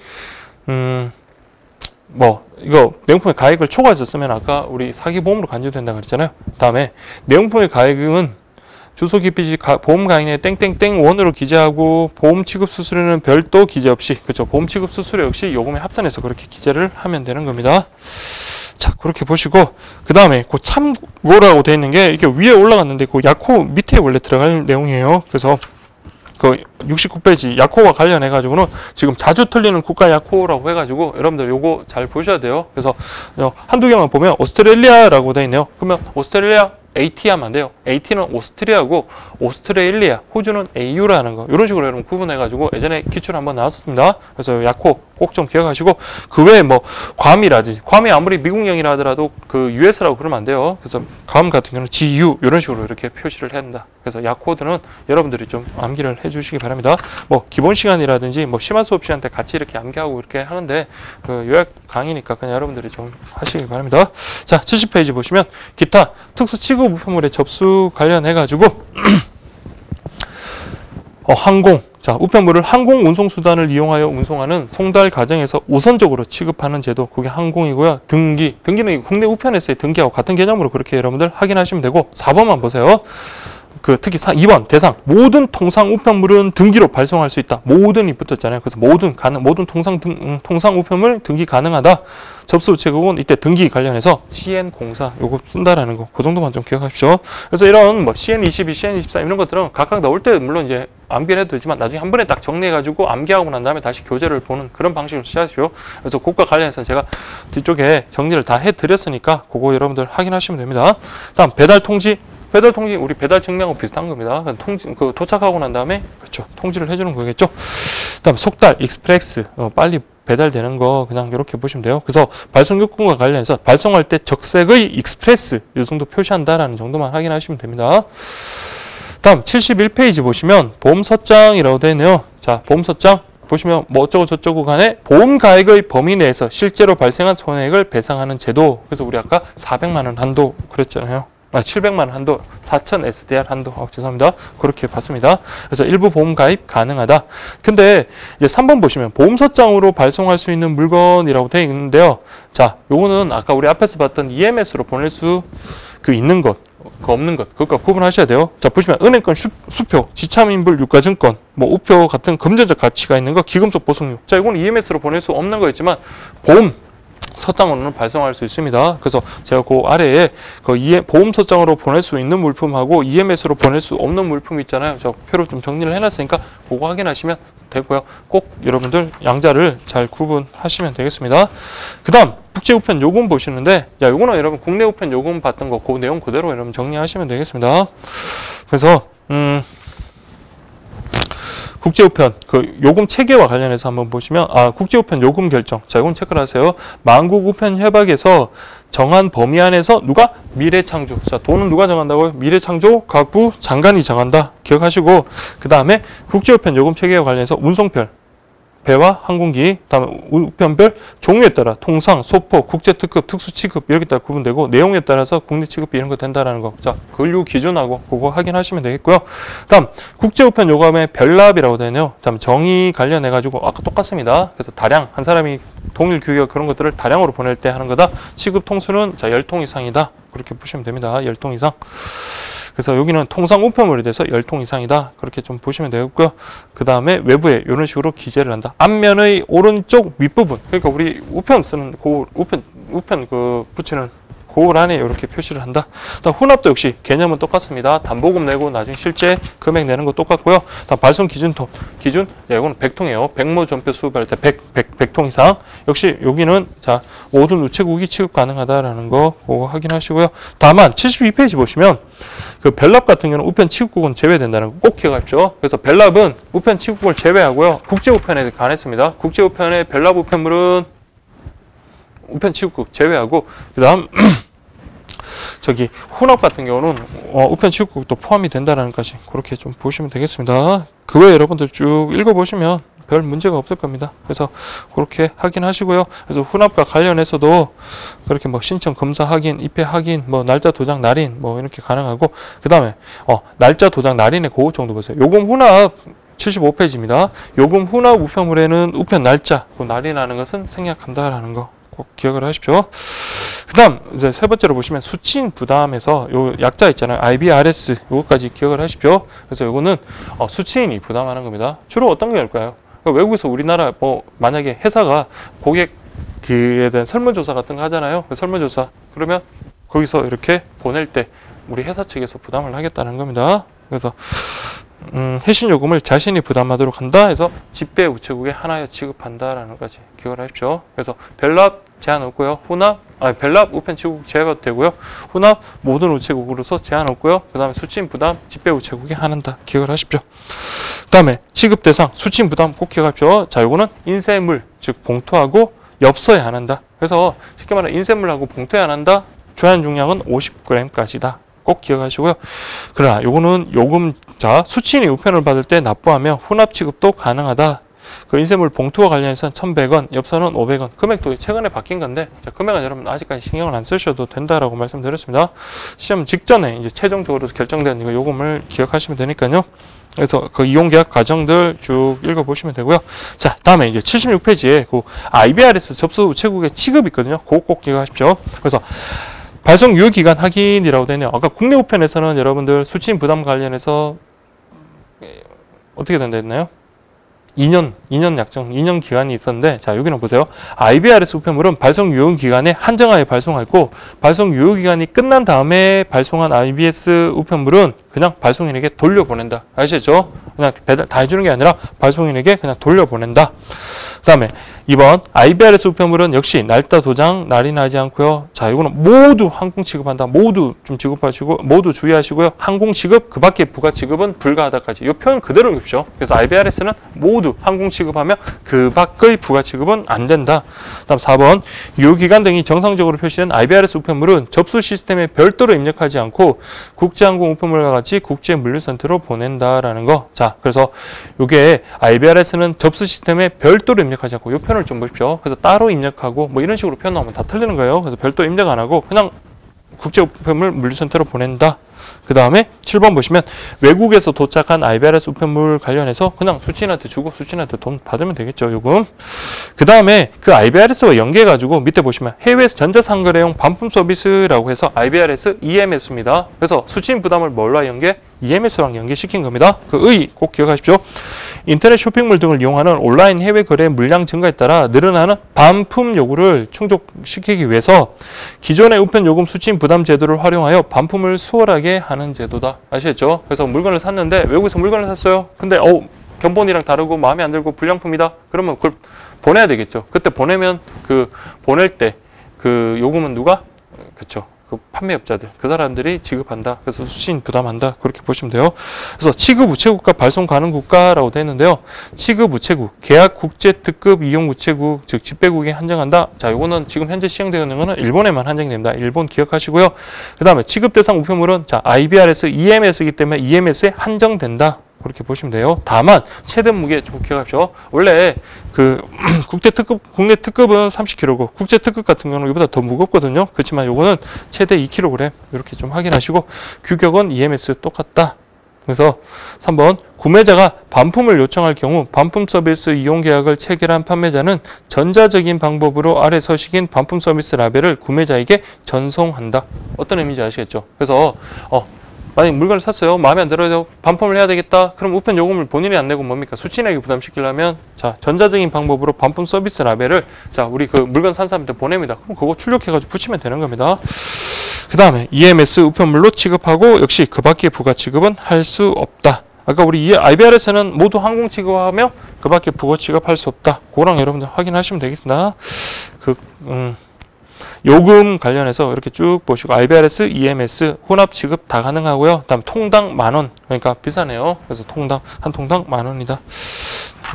이거 내용품의 가액을 초과해서 쓰면 아까 우리 사기보험으로 간주된다 그랬잖아요. 다음에 내용품의 가액은 주소 기피지 보험 가액에 땡땡땡 원으로 기재하고 보험 취급 수수료는 별도 기재 없이, 그렇죠. 보험 취급 수수료 역시 요금에 합산해서 그렇게 기재를 하면 되는 겁니다. 자, 그렇게 보시고, 그 다음에 그 참고라고 되어 있는 게 이게 위에 올라갔는데 그 약호 밑에 원래 들어갈 내용이에요. 그래서 그 69페이지 약호와 관련해 가지고는 지금 자주 틀리는 국가 약호라고 해가지고 여러분들 요거 잘 보셔야 돼요. 그래서 한두 개만 보면 오스트레일리아라고 되어 있네요. 그러면 오스트레일리아 AT 하면 안 돼요. AT는 오스트리아고 오스트레일리아, 호주는 AU라는 거. 이런 식으로 여러분 구분해가지고 예전에 기출 한번 나왔습니다. 그래서 약호 꼭 좀 기억하시고, 그 외에 뭐 괌이라든지, 괌이 아무리 미국령이라 하더라도 그 US라고 그러면 안 돼요. 그래서 괌 같은 경우는 GU 이런 식으로 이렇게 표시를 해야 된다. 그래서 약호들은 여러분들이 좀 암기를 해주시기 바랍니다. 뭐 기본 시간이라든지 뭐 심화 수업 시간 때 같이 이렇게 암기하고 이렇게 하는데 그 요약 강의니까 그냥 여러분들이 좀 하시기 바랍니다. 자, 70페이지 보시면 기타 특수 취급 우편물의 접수 관련해가지고 항공. 자, 우편물을 항공 운송수단을 이용하여 운송하는 송달 과정에서 우선적으로 취급하는 제도, 그게 항공이고요. 등기는 국내 우편에서의 등기하고 같은 개념으로 그렇게 여러분들 확인하시면 되고, 4번만 보세요. 특히 2번 대상 모든 통상 우편물은 등기로 발송할 수 있다. 모든이 붙었잖아요. 그래서 모든 통상 우편물 등기 가능하다. 접수 우체국은 이때 등기 관련해서 CN04 요거 쓴다라는 거, 그 정도만 좀 기억하십시오. 그래서 이런 뭐 CN22, CN24 이런 것들은 각각 넣을 때 물론 이제 암기를 해도 되지만 나중에 한 번에 딱 정리해가지고 암기하고 난 다음에 다시 교재를 보는 그런 방식으로 쓰십시오. 그래서 그것과 관련해서 제가 뒤쪽에 정리를 다 해드렸으니까 그거 여러분들 확인하시면 됩니다. 다음 배달 통지. 배달 통지 우리 배달 증명하고 비슷한 겁니다. 도착하고 난 다음에 그렇죠, 통지를 해주는 거겠죠. 그다음 속달, 익스프레스 빨리 배달되는 거 그냥 이렇게 보시면 돼요. 그래서 발송 요건과 관련해서 발송할 때 적색의 익스프레스 이 정도 표시한다라는 정도만 확인하시면 됩니다. 다음 71페이지 보시면 보험서장이라고 되어 있네요. 자, 보험서장 보시면 뭐 어쩌고 저쩌고 간에 보험 가액의 범위 내에서 실제로 발생한 손해액을 배상하는 제도. 그래서 우리 아까 400만 원 한도 그랬잖아요. 700만 원 한도, 4,000 SDR 한도. 죄송합니다. 그렇게 봤습니다. 그래서 일부 보험 가입 가능하다. 근데 이제 3번 보시면 보험서장으로 발송할 수 있는 물건이라고 되어 있는데요. 자, 요거는 아까 우리 앞에서 봤던 EMS로 보낼 수 있는 것, 그 없는 것, 그것과 구분하셔야 돼요. 자, 보시면 은행권 수표, 지참인불 유가증권, 뭐 우표 같은 금전적 가치가 있는 거, 기금속 보석류. 자, 이건 EMS로 보낼 수 없는 거였지만 보험 서장으로는 발송할 수 있습니다. 그래서 제가 그 아래에 보험 서장으로 보낼 수 있는 물품하고 EMS로 보낼 수 없는 물품 있잖아요. 저 표로 좀 정리를 해놨으니까 그거 확인하시면 되고요. 꼭 여러분들 양자를 잘 구분하시면 되겠습니다. 그 다음 국제우편 요금 보시는데, 야, 요거는 여러분 국내 우편 요금 받던 거 그 내용 그대로 여러분 정리하시면 되겠습니다. 그래서 국제우편 요금 체계와 관련해서 한번 보시면 국제우편 요금 결정. 자, 이건 체크를 하세요. 만국우편협약에서 정한 범위 안에서 누가? 미래창조. 자, 돈은 누가 정한다고요? 미래창조 가부 장관이 정한다. 기억하시고, 그 다음에 국제우편 요금 체계와 관련해서 운송별, 배와 항공기, 다음에 우편별 종류에 따라 통상, 소포, 국제특급, 특수취급 이렇게 따라 구분되고 내용에 따라서 국내 취급비 이런 거 된다라는 거. 자, 그걸 기준하고 그거 확인하시면 되겠고요. 다음 국제우편 요금의 별납이라고 되네요. 다음 정의 관련해 가지고 아까 똑같습니다. 그래서 다량 한 사람이 동일 규격 그런 것들을 다량으로 보낼 때 하는 거다. 취급 통수는 자 10통 이상이다. 그렇게 보시면 됩니다. 10통 이상. 그래서 여기는 통상 우편물에 대해서 10통 이상이다. 그렇게 좀 보시면 되겠고요. 그 다음에 외부에 이런 식으로 기재를 한다. 앞면의 오른쪽 윗부분. 그러니까 우리 우편 쓰는 우편 붙이는 고을 안에 이렇게 표시를 한다. 다음 혼합도 역시 개념은 똑같습니다. 담보금 내고 나중에 실제 금액 내는 거 똑같고요. 다음 발송 기준, 이거는 100통이에요. 백모 전표 수급할 때 100통 이상. 역시 여기는 자 모든 우체국이 취급 가능하다라는 거 그거 확인하시고요. 다만 72페이지 보시면 그 별납 같은 경우는 우편 취급국은 제외된다는 거 꼭 기억하십시오. 그래서 별납은 우편 취급국을 제외하고요. 국제 우편에 관했습니다. 국제 우편의 별납 우편물은 우편 취급국 제외하고 그다음 저기 혼합 같은 경우는 우편 취급국도 포함이 된다는 것까지 그렇게 좀 보시면 되겠습니다. 그 외에 여러분들 쭉 읽어보시면 별 문제가 없을 겁니다. 그래서 그렇게 확인하시고요. 그래서 혼합과 관련해서도 그렇게 뭐 신청 검사 확인, 입회 확인, 뭐 날짜 도장 날인 뭐 이렇게 가능하고 그 다음에 날짜 도장 날인의 그 정도 보세요. 요금 혼합 75페이지입니다. 요금 혼합 우편물에는 우편 날짜, 그 날인하는 것은 생략한다라는 거 꼭 기억을 하십시오. 그 다음 이제 세 번째로 보시면 수취인 부담에서 요 약자 있잖아요. IBRS 요거까지 기억을 하십시오. 그래서 요거는 수취인이 부담하는 겁니다. 주로 어떤 게 올까요? 외국에서 우리나라 뭐 만약에 회사가 고객에 대한 설문조사 같은 거 하잖아요. 그 설문조사 그러면 거기서 이렇게 보낼 때 우리 회사 측에서 부담을 하겠다는 겁니다. 그래서 해신 요금을 자신이 부담하도록 한다 해서 집배 우체국에 하나에 지급한다라는 것까지 기억을 하십시오. 그래서 별납 제한 없고요. 별납 우편 취급국 제외도 되고요. 혼합 모든 우체국으로서 제한 없고요. 그 다음에 수취인 부담 집배 우체국에 한다. 기억을 하십시오. 그 다음에 취급 대상 수취인 부담 꼭 기억하십시오. 자, 요거는 인쇄물 즉 봉투하고 엽서에 한한다. 그래서 쉽게 말해 인쇄물하고 봉투에 한한다. 주한 중량은 50g까지다. 꼭 기억하시고요. 그러나 요거는 요금자 수취인이 우편을 받을 때 납부하며 혼합 취급도 가능하다. 그 인쇄물 봉투와 관련해서는 1,100원, 엽서는 500원. 금액도 최근에 바뀐 건데 자, 금액은 여러분 아직까지 신경을 안 쓰셔도 된다라고 말씀드렸습니다. 시험 직전에 이제 최종적으로 결정된 이거 요금을 기억하시면 되니까요. 그래서 그 이용계약 과정들 쭉 읽어보시면 되고요. 자, 다음에 이제 76페이지에 그 IBRS 접수 우체국의 취급이 있거든요. 그거 꼭 기억하십시오. 그래서 발송 유효 기간 확인이라고 되네요. 아까 국내 우편에서는 여러분들 수취인 부담 관련해서 어떻게 된다 했나요? 2년 약정, 2년 기간이 있었는데, 자, 여기는 보세요. IBRS 우편물은 발송 유효 기간에 한정하에 발송하고, 발송 유효 기간이 끝난 다음에 발송한 IBS 우편물은 그냥 발송인에게 돌려보낸다. 아시겠죠? 그냥 배달 다 해주는 게 아니라 발송인에게 그냥 돌려보낸다. 다음에 2번 IBRS 우편물은 역시 날짜 도장 날이 나지 않고요. 자, 이거는 모두 항공 취급한다. 모두 좀 지급하시고 모두 주의하시고요. 항공 취급 그 밖에 부가 지급은 불가하다까지. 이 표현 그대로 읽으십시오. 그래서 IBRS는 모두 항공 취급하며 그 밖의 부가 지급은 안 된다. 다음 4번 유효기간 등이 정상적으로 표시된 IBRS 우편물은 접수 시스템에 별도로 입력하지 않고 국제항공 우편물과 같이 국제물류센터로 보낸다라는 거. 자, 그래서 이게 IBRS는 접수 시스템에 별도로 입력하지 않고 이 표현을 좀 보십시오. 그래서 따로 입력하고 뭐 이런 식으로 표현하면 다 틀리는 거예요. 그래서 별도 입력 안 하고 그냥 국제우편물 물류센터로 보낸다. 그 다음에 7번 보시면 외국에서 도착한 IBRS 우편물 관련해서 그냥 수취인한테 주고 수취인한테 돈 받으면 되겠죠. 요금. 그 다음에 그 IBRS와 연계해가지고 밑에 보시면 해외 전자상거래용 반품 서비스라고 해서 IBRS EMS입니다. 그래서 수취인 부담을 뭘로 연계? EMS랑 연계시킨 겁니다. 그 의 꼭 기억하십시오. 인터넷 쇼핑몰 등을 이용하는 온라인 해외 거래 물량 증가에 따라 늘어나는 반품 요구를 충족시키기 위해서 기존의 우편 요금 수취인 부담 제도를 활용하여 반품을 수월하게 하는 제도다. 아시겠죠? 그래서 물건을 샀는데 외국에서 물건을 샀어요. 근데 견본이랑 다르고 마음에 안 들고 불량품이다. 그러면 그걸 보내야 되겠죠. 그때 보내면 그 보낼 때 그 요금은 누가? 그렇죠. 그 판매업자들, 그 사람들이 지급한다. 그래서 수취인 부담한다. 그렇게 보시면 돼요. 그래서 취급 우체국과 발송 가능 국가라고 되어 있는데요. 취급 우체국, 계약 국제 특급 이용 우체국, 즉 집배국에 한정한다. 자, 요거는 지금 현재 시행되어 있는 거는 일본에만 한정됩니다. 일본 기억하시고요. 그 다음에 취급 대상 우편물은 자, IBRS, EMS이기 때문에 EMS에 한정된다. 그렇게 보시면 돼요. 다만 최대 무게 좀 기억하십시오. 원래 그 국내 특급은 30kg고 국제 특급 같은 경우는 이보다 더 무겁거든요. 그렇지만 요거는 최대 2kg 이렇게 좀 확인하시고 규격은 EMS 똑같다. 그래서 3번 구매자가 반품을 요청할 경우 반품 서비스 이용 계약을 체결한 판매자는 전자적인 방법으로 아래 서식인 반품 서비스 라벨을 구매자에게 전송한다. 어떤 의미인지 아시겠죠? 그래서 만약 물건을 샀어요. 마음에 안 들어요. 반품을 해야 되겠다. 그럼 우편 요금을 본인이 안 내고 뭡니까? 수취인에게 부담시키려면 자, 전자적인 방법으로 반품 서비스 라벨을 자, 우리 그 물건 산 사람한테 보냅니다. 그럼 그거 출력해가지고 붙이면 되는 겁니다. 그 다음에 EMS 우편물로 취급하고 역시 그 밖의 부가 취급은 할 수 없다. 아까 우리 IBRS는 모두 항공 취급하며 그 밖의 부가 취급할 수 없다. 그거랑 여러분들 확인하시면 되겠습니다. 요금 관련해서 이렇게 쭉 보시고 IBRS, EMS, 혼합 취급 다 가능하고요. 다음 통당 10,000원. 그러니까 비싸네요. 그래서 한 통당 10,000원이다.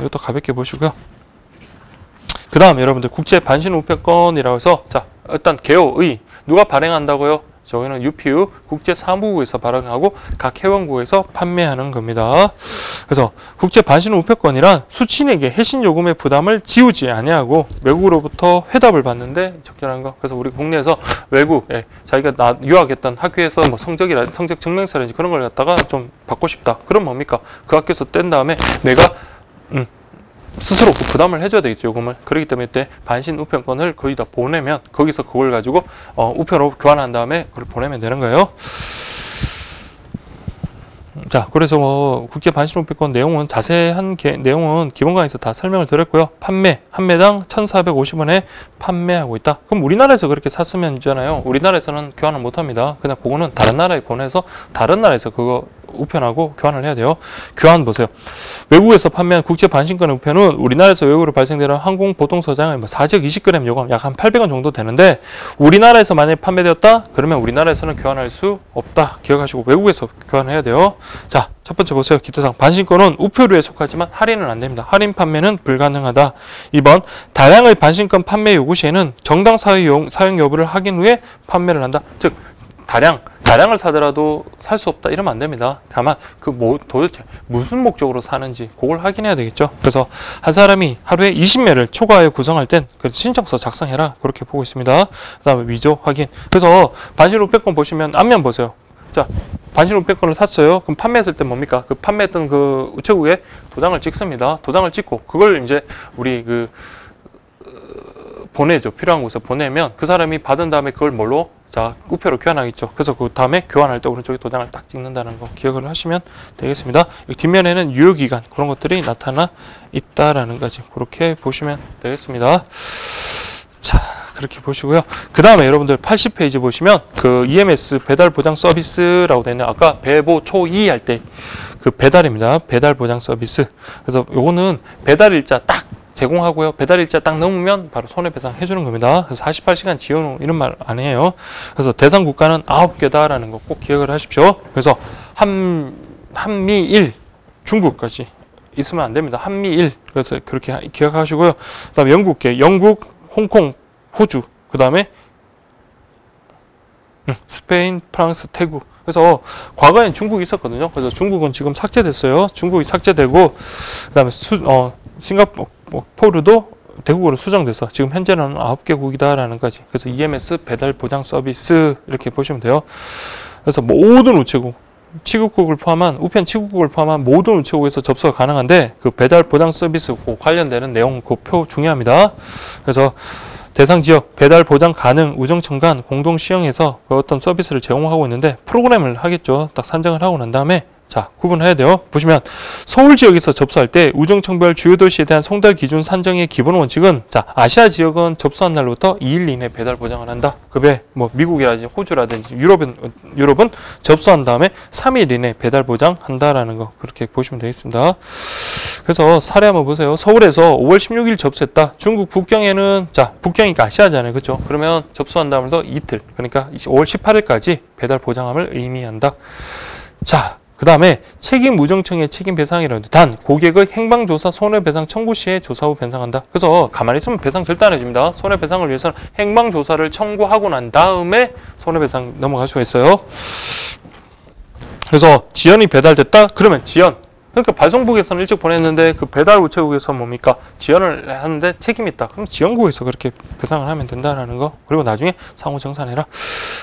이것도 가볍게 보시고요. 그 다음 여러분들 국제 반신 우편권이라고 해서 자, 일단 개요의 누가 발행한다고요? 저희는 UPU 국제사무국에서 발행하고 각 회원국에서 판매하는 겁니다. 그래서 국제 반신 우편권이란 수취인에게 해신 요금의 부담을 지우지 아니하고 외국으로부터 회답을 받는데 적절한 거. 그래서 우리 국내에서 외국에 자기가 유학했던 학교에서 뭐 성적 증명서라든지 그런 걸 갖다가 좀 받고 싶다. 그럼 뭡니까? 그 학교에서 뗀 다음에 내가 스스로 그 부담을 해줘야 되겠죠, 요금을. 그렇기 때문에 이때 반신 우편권을 거의 다 보내면 거기서 그걸 가지고 우편으로 교환한 다음에 그걸 보내면 되는 거예요. 자, 그래서 국제 반신 우편권 내용은 자세한 내용은 기본 강의에서 다 설명을 드렸고요. 판매, 한 매당 1,450원에 판매하고 있다. 그럼 우리나라에서 그렇게 샀으면 있잖아요. 우리나라에서는 교환을 못 합니다. 그냥 그거는 다른 나라에 보내서 다른 나라에서 그거 우편하고 교환을 해야 돼요. 교환 보세요. 외국에서 판매한 국제 반신권 우편은 우리나라에서 외국으로 발생되는 항공 보통 소장의 4적 20g 요금 약 한 800원 정도 되는데 우리나라에서 만약에 판매되었다? 그러면 우리나라에서는 교환할 수 없다. 기억하시고 외국에서 교환해야 돼요. 자, 첫 번째 보세요. 기타상 반신권은 우표류에 속하지만 할인은 안 됩니다. 할인 판매는 불가능하다. 2번 다량의 반신권 판매 요구 시에는 정당 사용 여부를 확인 후에 판매를 한다. 즉 다량을 사더라도 살 수 없다 이러면 안 됩니다. 다만 도대체 무슨 목적으로 사는지 그걸 확인해야 되겠죠. 그래서 한 사람이 하루에 20매를 초과하여 구성할 땐 신청서 작성해라 그렇게 보고 있습니다. 그 다음에 위조 확인. 그래서 반신 우편권 보시면 앞면 보세요. 자, 반신 우편권을 샀어요. 그럼 판매했을 때 뭡니까? 그 판매했던 그 우체국에 도장을 찍습니다. 도장을 찍고 그걸 이제 우리 보내죠. 필요한 곳에 보내면 그 사람이 받은 다음에 그걸 뭘로? 자, 우표로 교환하겠죠. 그래서 그 다음에 교환할 때 오른쪽에 도장을 딱 찍는다는 거 기억을 하시면 되겠습니다. 뒷면에는 유효기간 그런 것들이 나타나 있다라는 거지. 그렇게 보시면 되겠습니다. 자, 그렇게 보시고요. 그 다음에 여러분들 80페이지 보시면 그 EMS 배달 보장 서비스라고 되어 있는 아까 배보 초2 할 때 그 배달입니다. 배달 보장 서비스. 그래서 요거는 배달 일자 딱 제공하고요. 배달일자 딱 넘으면 바로 손해배상 해주는 겁니다. 그래서 48시간 지연 후 이런 말 안 해요. 그래서 대상 국가는 9개다라는 거 꼭 기억을 하십시오. 그래서 한미일 중국까지 있으면 안 됩니다. 한미일. 그래서 그렇게 기억하시고요. 그 다음에 영국계, 영국, 홍콩, 호주, 그 다음에 스페인, 프랑스, 태국. 그래서 과거엔 중국이 있었거든요. 그래서 중국은 지금 삭제됐어요. 중국이 삭제되고, 그 다음에 싱가포르도 대국으로 수정돼서 지금 현재는 9개국이다라는 거지. 그래서 EMS 배달 보장 서비스 이렇게 보시면 돼요. 그래서 모든 우체국, 취급국을 포함한 우편 취급국을 포함한 모든 우체국에서 접수가 가능한데 그 배달 보장 서비스 관련되는 내용 그 표 중요합니다. 그래서 대상 지역 배달 보장 가능 우정청 간 공동 시행해서 어떤 서비스를 제공하고 있는데 프로그램을 하겠죠. 딱 산정을 하고 난 다음에 자, 구분해야 돼요. 보시면 서울 지역에서 접수할 때 우정청별 주요 도시에 대한 송달 기준 산정의 기본 원칙은 자, 아시아 지역은 접수한 날로부터 2일 이내 배달 보장을 한다. 그 외 뭐 미국이라든지 호주라든지 유럽은 접수한 다음에 3일 이내 배달 보장한다라는 거 그렇게 보시면 되겠습니다. 그래서 사례 한번 보세요. 서울에서 5월 16일 접수했다. 중국 북경에는 자, 북경이니까 아시아잖아요. 그렇죠? 그러면 접수한 다음에도 이틀. 그러니까 5월 18일까지 배달 보장함을 의미한다. 자, 그 다음에 책임 우정청의 책임 배상이라는데 단 고객의 행방조사 손해배상 청구 시에 조사 후 배상한다. 그래서 가만히 있으면 배상 절대 안 해줍니다. 손해배상을 위해서는 행방조사를 청구하고 난 다음에 손해배상 넘어갈 수가 있어요. 그래서 지연이 배달됐다? 그러면 지연. 그러니까 발송국에서는 일찍 보냈는데 그 배달 우체국에서 뭡니까? 지연을 하는데 책임이 있다. 그럼 지연국에서 그렇게 배상을 하면 된다라는 거. 그리고 나중에 상호 정산해라.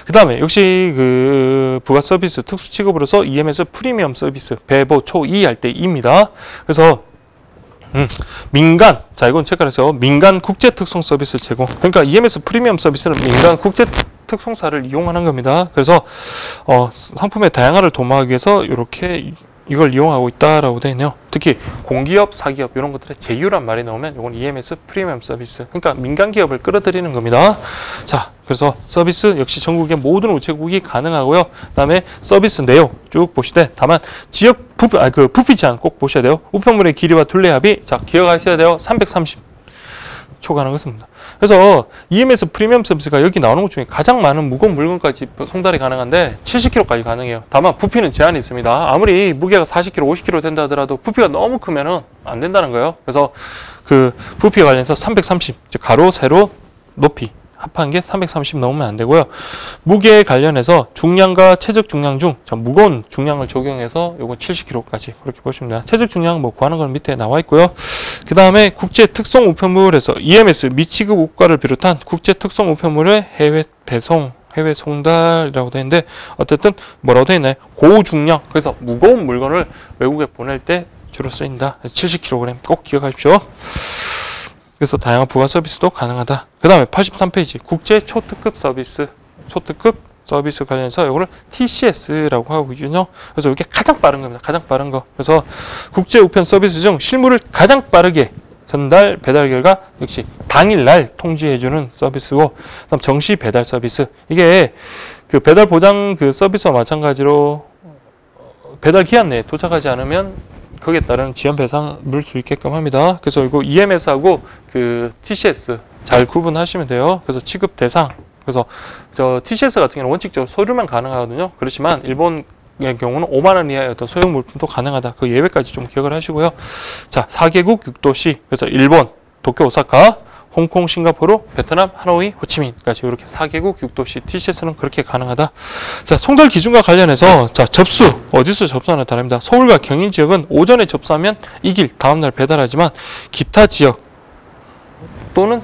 그 다음에 역시 그 부가 서비스 특수 취급으로서 EMS 프리미엄 서비스 배보 초2 할 때 입니다. 그래서 민간, 자 이건 체크해서 민간 국제 특송 서비스 제공. 그러니까 EMS 프리미엄 서비스는 민간 국제 특송사를 이용하는 겁니다. 그래서 상품의 다양화를 도모하기 위해서 이렇게 이걸 이용하고 있다라고 되어 있네요. 특히 공기업, 사기업 이런 것들의 제휴란 말이 나오면 이건 EMS 프리미엄 서비스. 그러니까 민간 기업을 끌어들이는 겁니다. 자, 그래서 서비스 역시 전국의 모든 우체국이 가능하고요. 그다음에 서비스 내용 쭉 보시되 다만 지역 부피 제한 꼭 보셔야 돼요. 우편물의 길이와 둘레 합이 자 기억하셔야 돼요. 330 초과하는 것입니다. 그래서 EMS 프리미엄 서비스가 여기 나오는 것 중에 가장 많은 무거운 물건까지 송달이 가능한데 70kg까지 가능해요. 다만 부피는 제한이 있습니다. 아무리 무게가 40kg, 50kg 된다 하더라도 부피가 너무 크면은 안 된다는 거예요. 그래서 그 부피에 관련해서 330, 즉 가로, 세로, 높이 합한 게 330 넘으면 안 되고요. 무게에 관련해서 중량과 최적 중량 중 무거운 중량을 적용해서 요거 70kg까지 그렇게 보시면 됩니다. 최적 중량 뭐 구하는 건 밑에 나와 있고요. 그 다음에 국제 특송 우편물에서 EMS 미취급 국가를 비롯한 국제 특송 우편물의 해외 배송, 해외 송달이라고 되어 있는데 어쨌든 뭐라고 되어 있나요? 고중량, 그래서 무거운 물건을 외국에 보낼 때 주로 쓰인다. 70kg 꼭 기억하십시오. 그래서 다양한 부가 서비스도 가능하다. 그 다음에 83페이지 국제 초특급 서비스, 초특급 서비스 관련해서 이거를 TCS라고 하고있군요. 그래서 이게 가장 빠른 겁니다. 가장 빠른 거. 그래서 국제 우편 서비스 중 실물을 가장 빠르게 전달, 배달 결과 역시 당일날 통지해주는 서비스고, 그다음 정시 배달 서비스. 이게 그 배달 보장 그 서비스와 마찬가지로 배달 기한 내에 도착하지 않으면 거기에 따른 지연 배상 물을 수 있게끔 합니다. 그래서 이거 EMS하고 그 TCS 잘 구분하시면 돼요. 그래서 취급 대상. 그래서 저 TCS 같은 경우는 원칙적으로 소류만 가능하거든요. 그렇지만 일본의 경우는 5만 원 이하의 어떤 소형 물품도 가능하다. 그 예외까지 좀 기억을 하시고요. 자, 4개국 6도시. 그래서 일본, 도쿄, 오사카, 홍콩, 싱가포르, 베트남, 하노이, 호치민까지 이렇게 4개국 6도시 TCS는 그렇게 가능하다. 자, 송달 기준과 관련해서 자, 접수 어디서 접수하느냐에 따릅니다. 서울과 경인 지역은 오전에 접수하면 이길 다음날 배달하지만 기타 지역 또는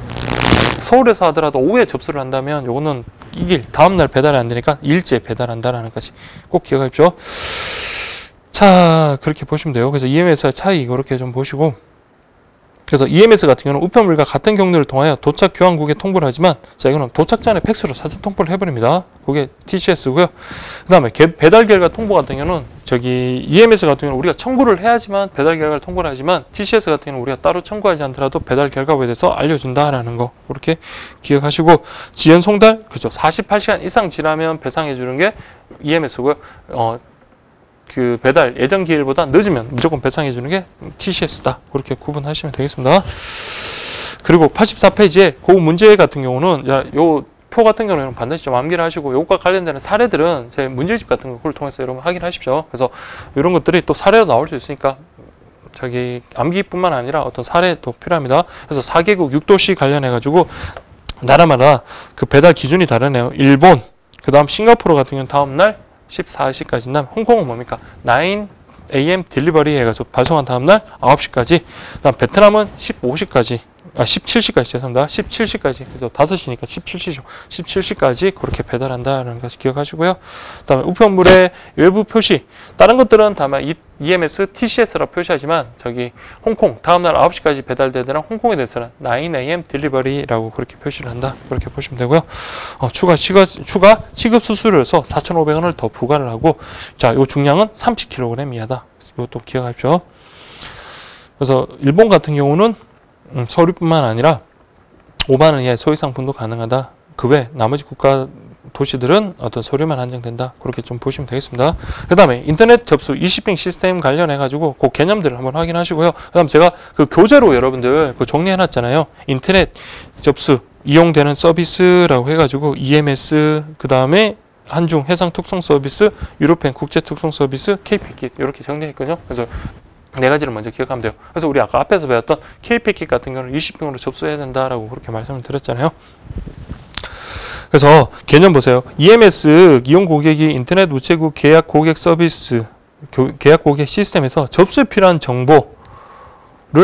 서울에서 하더라도 오후에 접수를 한다면 요거는 이길 다음날 배달이 안 되니까 일제 배달한다라는 것이 꼭 기억하십시오. 자, 그렇게 보시면 돼요. 그래서 EMS의 차이 그렇게 좀 보시고, 그래서 EMS 같은 경우는 우편물과 같은 경로를 통하여 도착 교환국에 통보를 하지만, 자, 이거는 도착 전에 팩스로 사전 통보를 해버립니다. 그게 TCS고요. 그 다음에 배달 결과 통보 같은 경우는 저기 EMS 같은 경우는 우리가 청구를 해야지만 배달 결과를 통보를 하지만, TCS 같은 경우는 우리가 따로 청구하지 않더라도 배달 결과에 대해서 알려준다라는 거 그렇게 기억하시고, 지연 송달 그죠. 48시간 이상 지나면 배상해 주는 게 EMS고요. 그 배달 예정 기일보다 늦으면 무조건 배상해 주는 게 TCS다. 그렇게 구분하시면 되겠습니다. 그리고 84페이지에 그 문제 같은 경우는 요 표 같은 경우는 반드시 좀 암기를 하시고 요것과 관련되는 사례들은 제 문제집 같은 걸 통해서 여러분 확인하십시오. 그래서 이런 것들이 또 사례로 나올 수 있으니까 저기 암기뿐만 아니라 어떤 사례도 필요합니다. 그래서 4개국 6도시 관련해 가지고 나라마다 그 배달 기준이 다르네요. 일본, 그 다음 싱가포르 같은 경우는 다음날 14시까지, 난 홍콩은 뭡니까? 9 AM 딜리버리 해가지고 발송한 다음날 9시까지, 그 다음 베트남은 15시까지, 17시까지 죄송합니다. 17시까지. 그래서 5시니까 17시죠. 17시까지 그렇게 배달한다는 것을 기억하시고요. 그 다음에 우편물의 외부 표시. 다른 것들은 다만 EMS, TCS라고 표시하지만 저기 홍콩 다음날 9시까지 배달되더라 홍콩에 대해서는 9 AM 딜리버리라고 그렇게 표시를 한다. 그렇게 보시면 되고요. 추가 취급 수수료에서 4,500원을 더 부과를 하고, 자, 요 중량은 30kg 이하다. 이것도 기억하십시오. 그래서 일본 같은 경우는 서류뿐만 아니라 5만 원 이하의 소액 상품도 가능하다. 그 외 나머지 국가 도시들은 어떤 서류만 한정된다. 그렇게 좀 보시면 되겠습니다. 그 다음에 인터넷 접수 이시핑 시스템 관련해 가지고 그 개념들을 한번 확인하시고요. 그 다음 제가 그 교재로 여러분들 그 정리해 놨잖아요. 인터넷 접수 이용되는 서비스라고 해 가지고 EMS, 그 다음에 한중 해상 특송 서비스, 유로펜 국제 특송 서비스, KPKit 이렇게 정리했거든요. 그래서 네 가지를 먼저 기억하면 돼요. 그래서 우리 아까 앞에서 배웠던 KPKit 같은 경우는 이시핑으로 접수해야 된다라고 그렇게 말씀을 드렸잖아요. 그래서 개념 보세요. EMS 이용 고객이 인터넷 우체국 계약 고객 서비스 계약 고객 시스템에서 접수에 필요한 정보를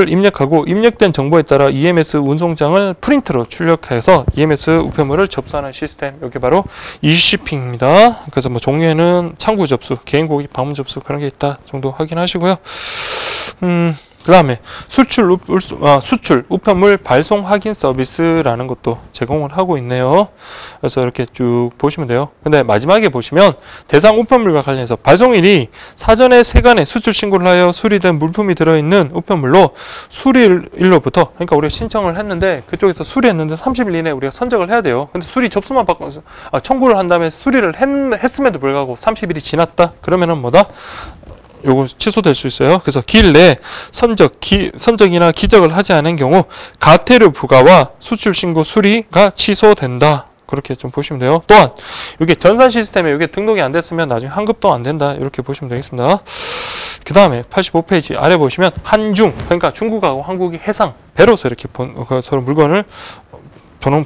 입력하고 입력된 정보에 따라 EMS 운송장을 프린트로 출력해서 EMS 우편물을 접수하는 시스템. 이게 바로 이시핑입니다. 그래서 뭐 종류에는 창구 접수, 개인 고객 방문 접수 그런 게 있다 정도 확인하시고요. 그 다음에 수출 우편물 발송 확인 서비스라는 것도 제공을 하고 있네요. 그래서 이렇게 쭉 보시면 돼요. 근데 마지막에 보시면 대상 우편물과 관련해서 발송일이 사전에 세간에 수출 신고를 하여 수리된 물품이 들어있는 우편물로 수리일로부터, 그러니까 우리가 신청을 했는데 그쪽에서 수리했는데 30일 이내에 우리가 선적을 해야 돼요. 근데 수리 접수만 받고 청구를 한 다음에 수리를 했음에도 불구하고 30일이 지났다. 그러면은 뭐다? 요거 취소될 수 있어요. 그래서 기일 내에 선적이나 기적을 하지 않은 경우 가태료 부과와 수출 신고 수리가 취소된다. 그렇게 좀 보시면 돼요. 또한 이게 전산 시스템에 이게 등록이 안 됐으면 나중에 환급도 안 된다. 이렇게 보시면 되겠습니다. 그 다음에 85페이지 아래 보시면 한중, 그러니까 중국하고 한국이 해상 배로서 이렇게 서로 물건을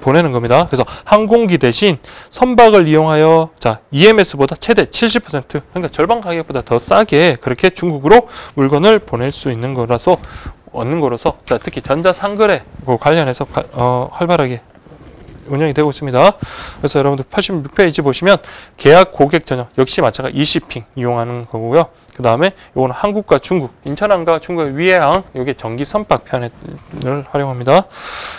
보내는 겁니다. 그래서 항공기 대신 선박을 이용하여 EMS보다 최대 70%, 그러니까 절반 가격보다 더 싸게 그렇게 중국으로 물건을 보낼 수 있는 거라서 특히 전자상거래 관련해서 활발하게 운영이 되고 있습니다. 그래서 여러분들 86페이지 보시면 계약 고객 전용 역시 마찬가지 이시핑 이용하는 거고요. 그 다음에 요거는 한국과 중국, 인천항과 중국의 위해항, 요게 전기 선박 편을 활용합니다.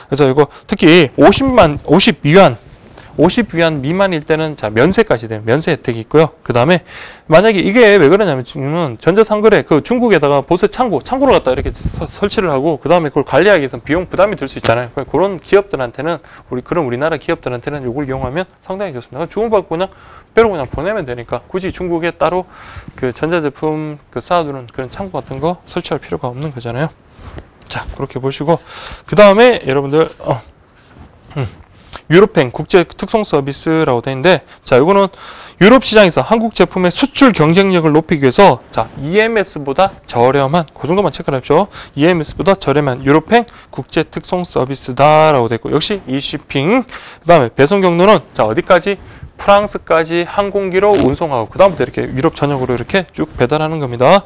그래서 이거 특히 50위안 미만일 때는 면세까지 돼요. 면세 혜택이 있고요. 그 다음에 만약에 이게 왜 그러냐면 지금은 전자상거래 그 중국에다가 보세 창고를 갖다 이렇게 설치를 하고 그 다음에 그걸 관리하기 위해서 비용 부담이 들 수 있잖아요. 그런 기업들한테는 우리나라 기업들한테는 이걸 이용하면 상당히 좋습니다. 주문받고 그냥 배로 그냥 보내면 되니까 굳이 중국에 따로 그 전자제품 쌓아두는 그런 창고 같은 거 설치할 필요가 없는 거잖아요. 자, 그렇게 보시고 그 다음에 여러분들 유로펜 국제 특송 서비스라고 되어 있는데, 자, 이거는 유럽 시장에서 한국 제품의 수출 경쟁력을 높이기 위해서 EMS보다 저렴한, 그 정도만 체크를 합시오. EMS보다 저렴한 유로펜 국제 특송 서비스다라고 되어 있고, 역시 이시핑. 그 다음에 배송 경로는 어디까지? 프랑스까지 항공기로 운송하고 그 다음부터 이렇게 유럽 전역으로 이렇게 쭉 배달하는 겁니다.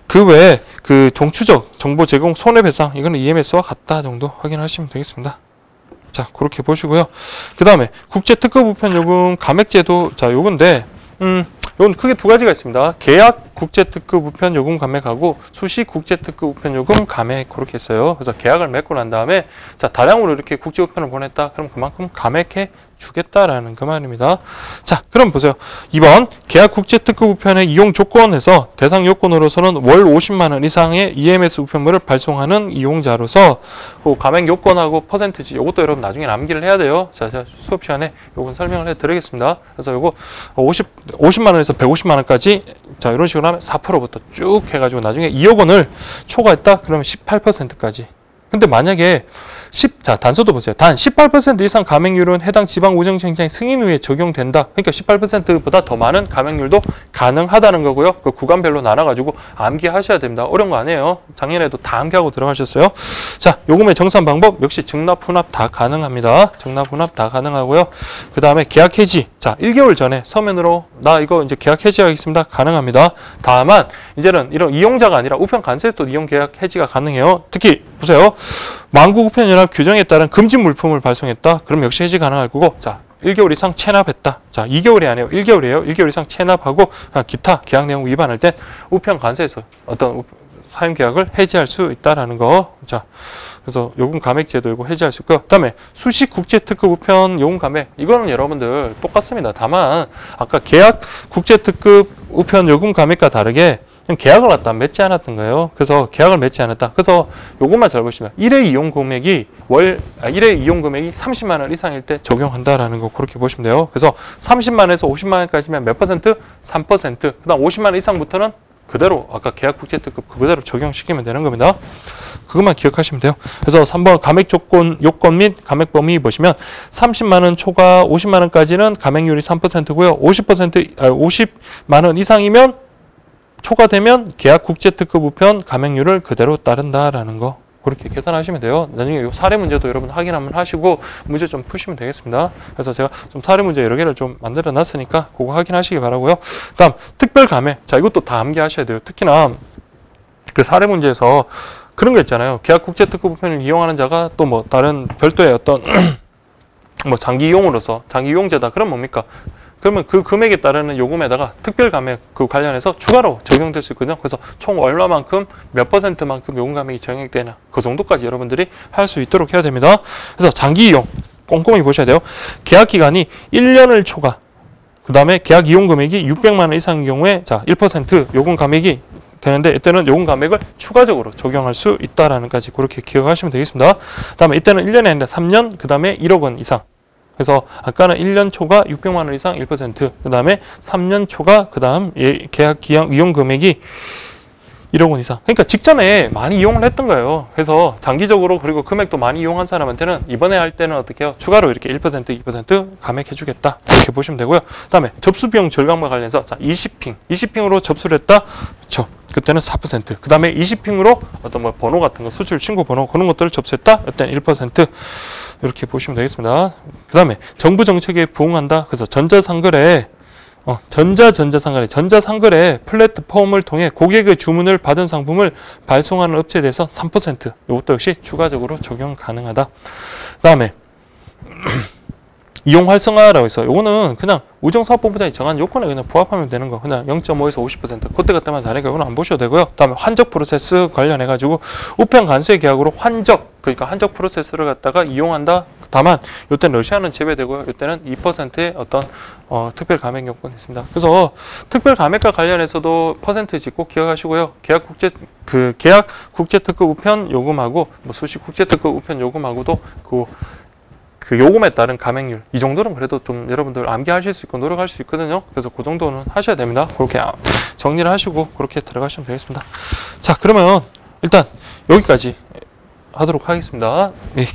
그 외에 그 종추적 정보 제공 손해배상, 이거는 EMS와 같다 정도 확인하시면 되겠습니다. 자, 그렇게 보시고요. 그 다음에 국제특급 우편요금 감액제도, 자, 요건데, 요건 크게 두 가지가 있습니다. 계약 국제특급 우편요금 감액하고 수시 국제특급 우편요금 감액, 그렇게 있어요. 그래서 계약을 맺고 난 다음에, 자, 다량으로 이렇게 국제우편을 보냈다. 그럼 그만큼 감액해 주겠다라는 그 말입니다. 자, 그럼 보세요. 2번 계약 국제특급 우편의 이용 조건에서 대상 요건으로서는 월 50만 원 이상의 EMS 우편물을 발송하는 이용자로서 그 감액 요건하고 퍼센트지, 이것도 여러분 나중에 암기를 해야 돼요. 자, 제가 수업 시간에 요건 설명을 해드리겠습니다. 그래서 요거 50만 원에서 150만 원까지, 자, 이런 식으로 나면 4%부터 쭉 해가지고 나중에 2억 원을 초과했다? 그러면 18%까지. 근데 만약에 자, 단서도 보세요. 단 18% 이상 감액률은 해당 지방우정청장 승인 후에 적용된다. 그러니까 18%보다 더 많은 감액률도 가능하다는 거고요. 그 구간별로 나눠가지고 암기하셔야 됩니다. 어려운 거 아니에요. 작년에도 다 암기하고 들어가셨어요. 자, 요금의 정산 방법 역시 증납, 훈납 다 가능합니다. 증납, 훈납 다 가능하고요. 그 다음에 계약 해지. 자, 1개월 전에 서면으로 나 이거 이제 계약 해지하겠습니다. 가능합니다. 다만 이제는 이런 이용자가 아니라 우편 관세도 이용 계약 해지가 가능해요. 특히 보세요. 만국우편연합 규정에 따른 금지 물품을 발송했다. 그럼 역시 해지 가능할 거고, 자, 1개월 이상 체납했다. 자, 2개월이 아니에요. 1개월이에요. 1개월 이상 체납하고 기타 계약 내용 위반할 땐 우편 관세에서 어떤 사용 계약을 해지할 수 있다라는 거. 자, 그래서 요금 감액 제도 이거 해지할 수 있고요. 그다음에 수식 국제 특급 우편 요금 감액 이거는 여러분들 똑같습니다. 다만 아까 계약 국제 특급 우편 요금 감액과 다르게 계약을 갖다 맺지 않았던 거예요. 그래서 계약을 맺지 않았다. 그래서 요것만 잘 보시면 1회 이용 금액이 1회 이용 금액이 30만 원 이상일 때 적용한다라는 거 그렇게 보시면 돼요. 그래서 30만 원에서 50만 원까지면 몇 퍼센트? 3%. 그다음 50만 원 이상부터는 그대로 아까 계약 국제 특급 그대로 적용시키면 되는 겁니다. 그것만 기억하시면 돼요. 그래서 3번 감액 조건, 요건 및 감액 범위 보시면 30만 원 초과 50만 원까지는 감액률이 3%고요. 50만 원 이상이면 초과되면 계약 국제 특급 우편 감액률을 그대로 따른다라는 거 그렇게 계산하시면 돼요. 나중에 요 사례 문제도 여러분 확인 한번 하시고 문제 좀 푸시면 되겠습니다. 그래서 제가 좀 사례 문제 여러 개를 좀 만들어 놨으니까 그거 확인하시기 바라고요. 다음 특별 감액. 자, 이것도 다 암기하셔야 돼요. 특히나 그 사례 문제에서 그런 거 있잖아요. 계약 국제 특급 우편을 이용하는 자가 또 뭐 다른 별도의 어떤 뭐 장기 이용으로서 장기 이용자다. 그럼 뭡니까? 그러면 그 금액에 따르는 요금에다가 특별 감액 그 관련해서 추가로 적용될 수 있거든요. 그래서 총 얼마만큼 몇 퍼센트만큼 요금 감액이 적용되나 그 정도까지 여러분들이 할 수 있도록 해야 됩니다. 그래서 장기 이용 꼼꼼히 보셔야 돼요. 계약 기간이 1년을 초과. 그 다음에 계약 이용 금액이 600만 원 이상인 경우에 자 1% 요금 감액이 되는데 이때는 요금 감액을 추가적으로 적용할 수 있다라는 까지 그렇게 기억하시면 되겠습니다. 그다음에 이때는 1년이 아니라 3년 그 다음에 1억 원 이상. 그래서 아까는 1년 초과 600만 원 이상 1%, 그 다음에 3년 초과 그 다음 계약 기한 이용 금액이 1억 원 이상. 그러니까 직전에 많이 이용을 했던 거예요. 그래서 장기적으로 그리고 금액도 많이 이용한 사람한테는 이번에 할 때는 어떻게 해요? 추가로 이렇게 1%, 2% 감액해주겠다. 이렇게 보시면 되고요. 그 다음에 접수 비용 절감과 관련해서 자 20핑으로 접수를 했다. 그렇죠. 그때는 4%. 그 다음에 20핑으로 어떤 뭐 번호 같은 거, 수출 신고 번호 그런 것들을 접수했다. 이때는 1%. 이렇게 보시면 되겠습니다. 그 다음에 정부 정책에 부응한다. 그래서 전자상거래 플랫폼을 통해 고객의 주문을 받은 상품을 발송하는 업체에 대해서 3%. 이것도 역시 추가적으로 적용 가능하다. 그 다음에 이용 활성화라고 해서 요거는 그냥 우정사업본부장이 정한 요건에 그냥 부합하면 되는 거. 그냥 0.5에서 50%. 그때그때만 다르니까 이거는 안 보셔도 되고요. 그다음에 환적 프로세스 관련해 가지고 우편 관세 계약으로 그러니까 환적 프로세스를 갖다가 이용한다. 다만 요때는 러시아는 제외되고요. 요때는 2%의 어떤 특별 감액 요건이 있습니다. 그래서 특별 감액과 관련해서도 퍼센트지 꼭 기억하시고요. 계약 국제 특급 우편 요금하고 뭐 수식 국제 특급 우편 요금하고도 그 요금에 따른 감액률 이 정도는 그래도 좀 여러분들 암기하실 수 있고 노력할 수 있거든요. 그래서 그 정도는 하셔야 됩니다. 그렇게 정리를 하시고 그렇게 들어가시면 되겠습니다. 자, 그러면 일단 여기까지 하도록 하겠습니다. 네.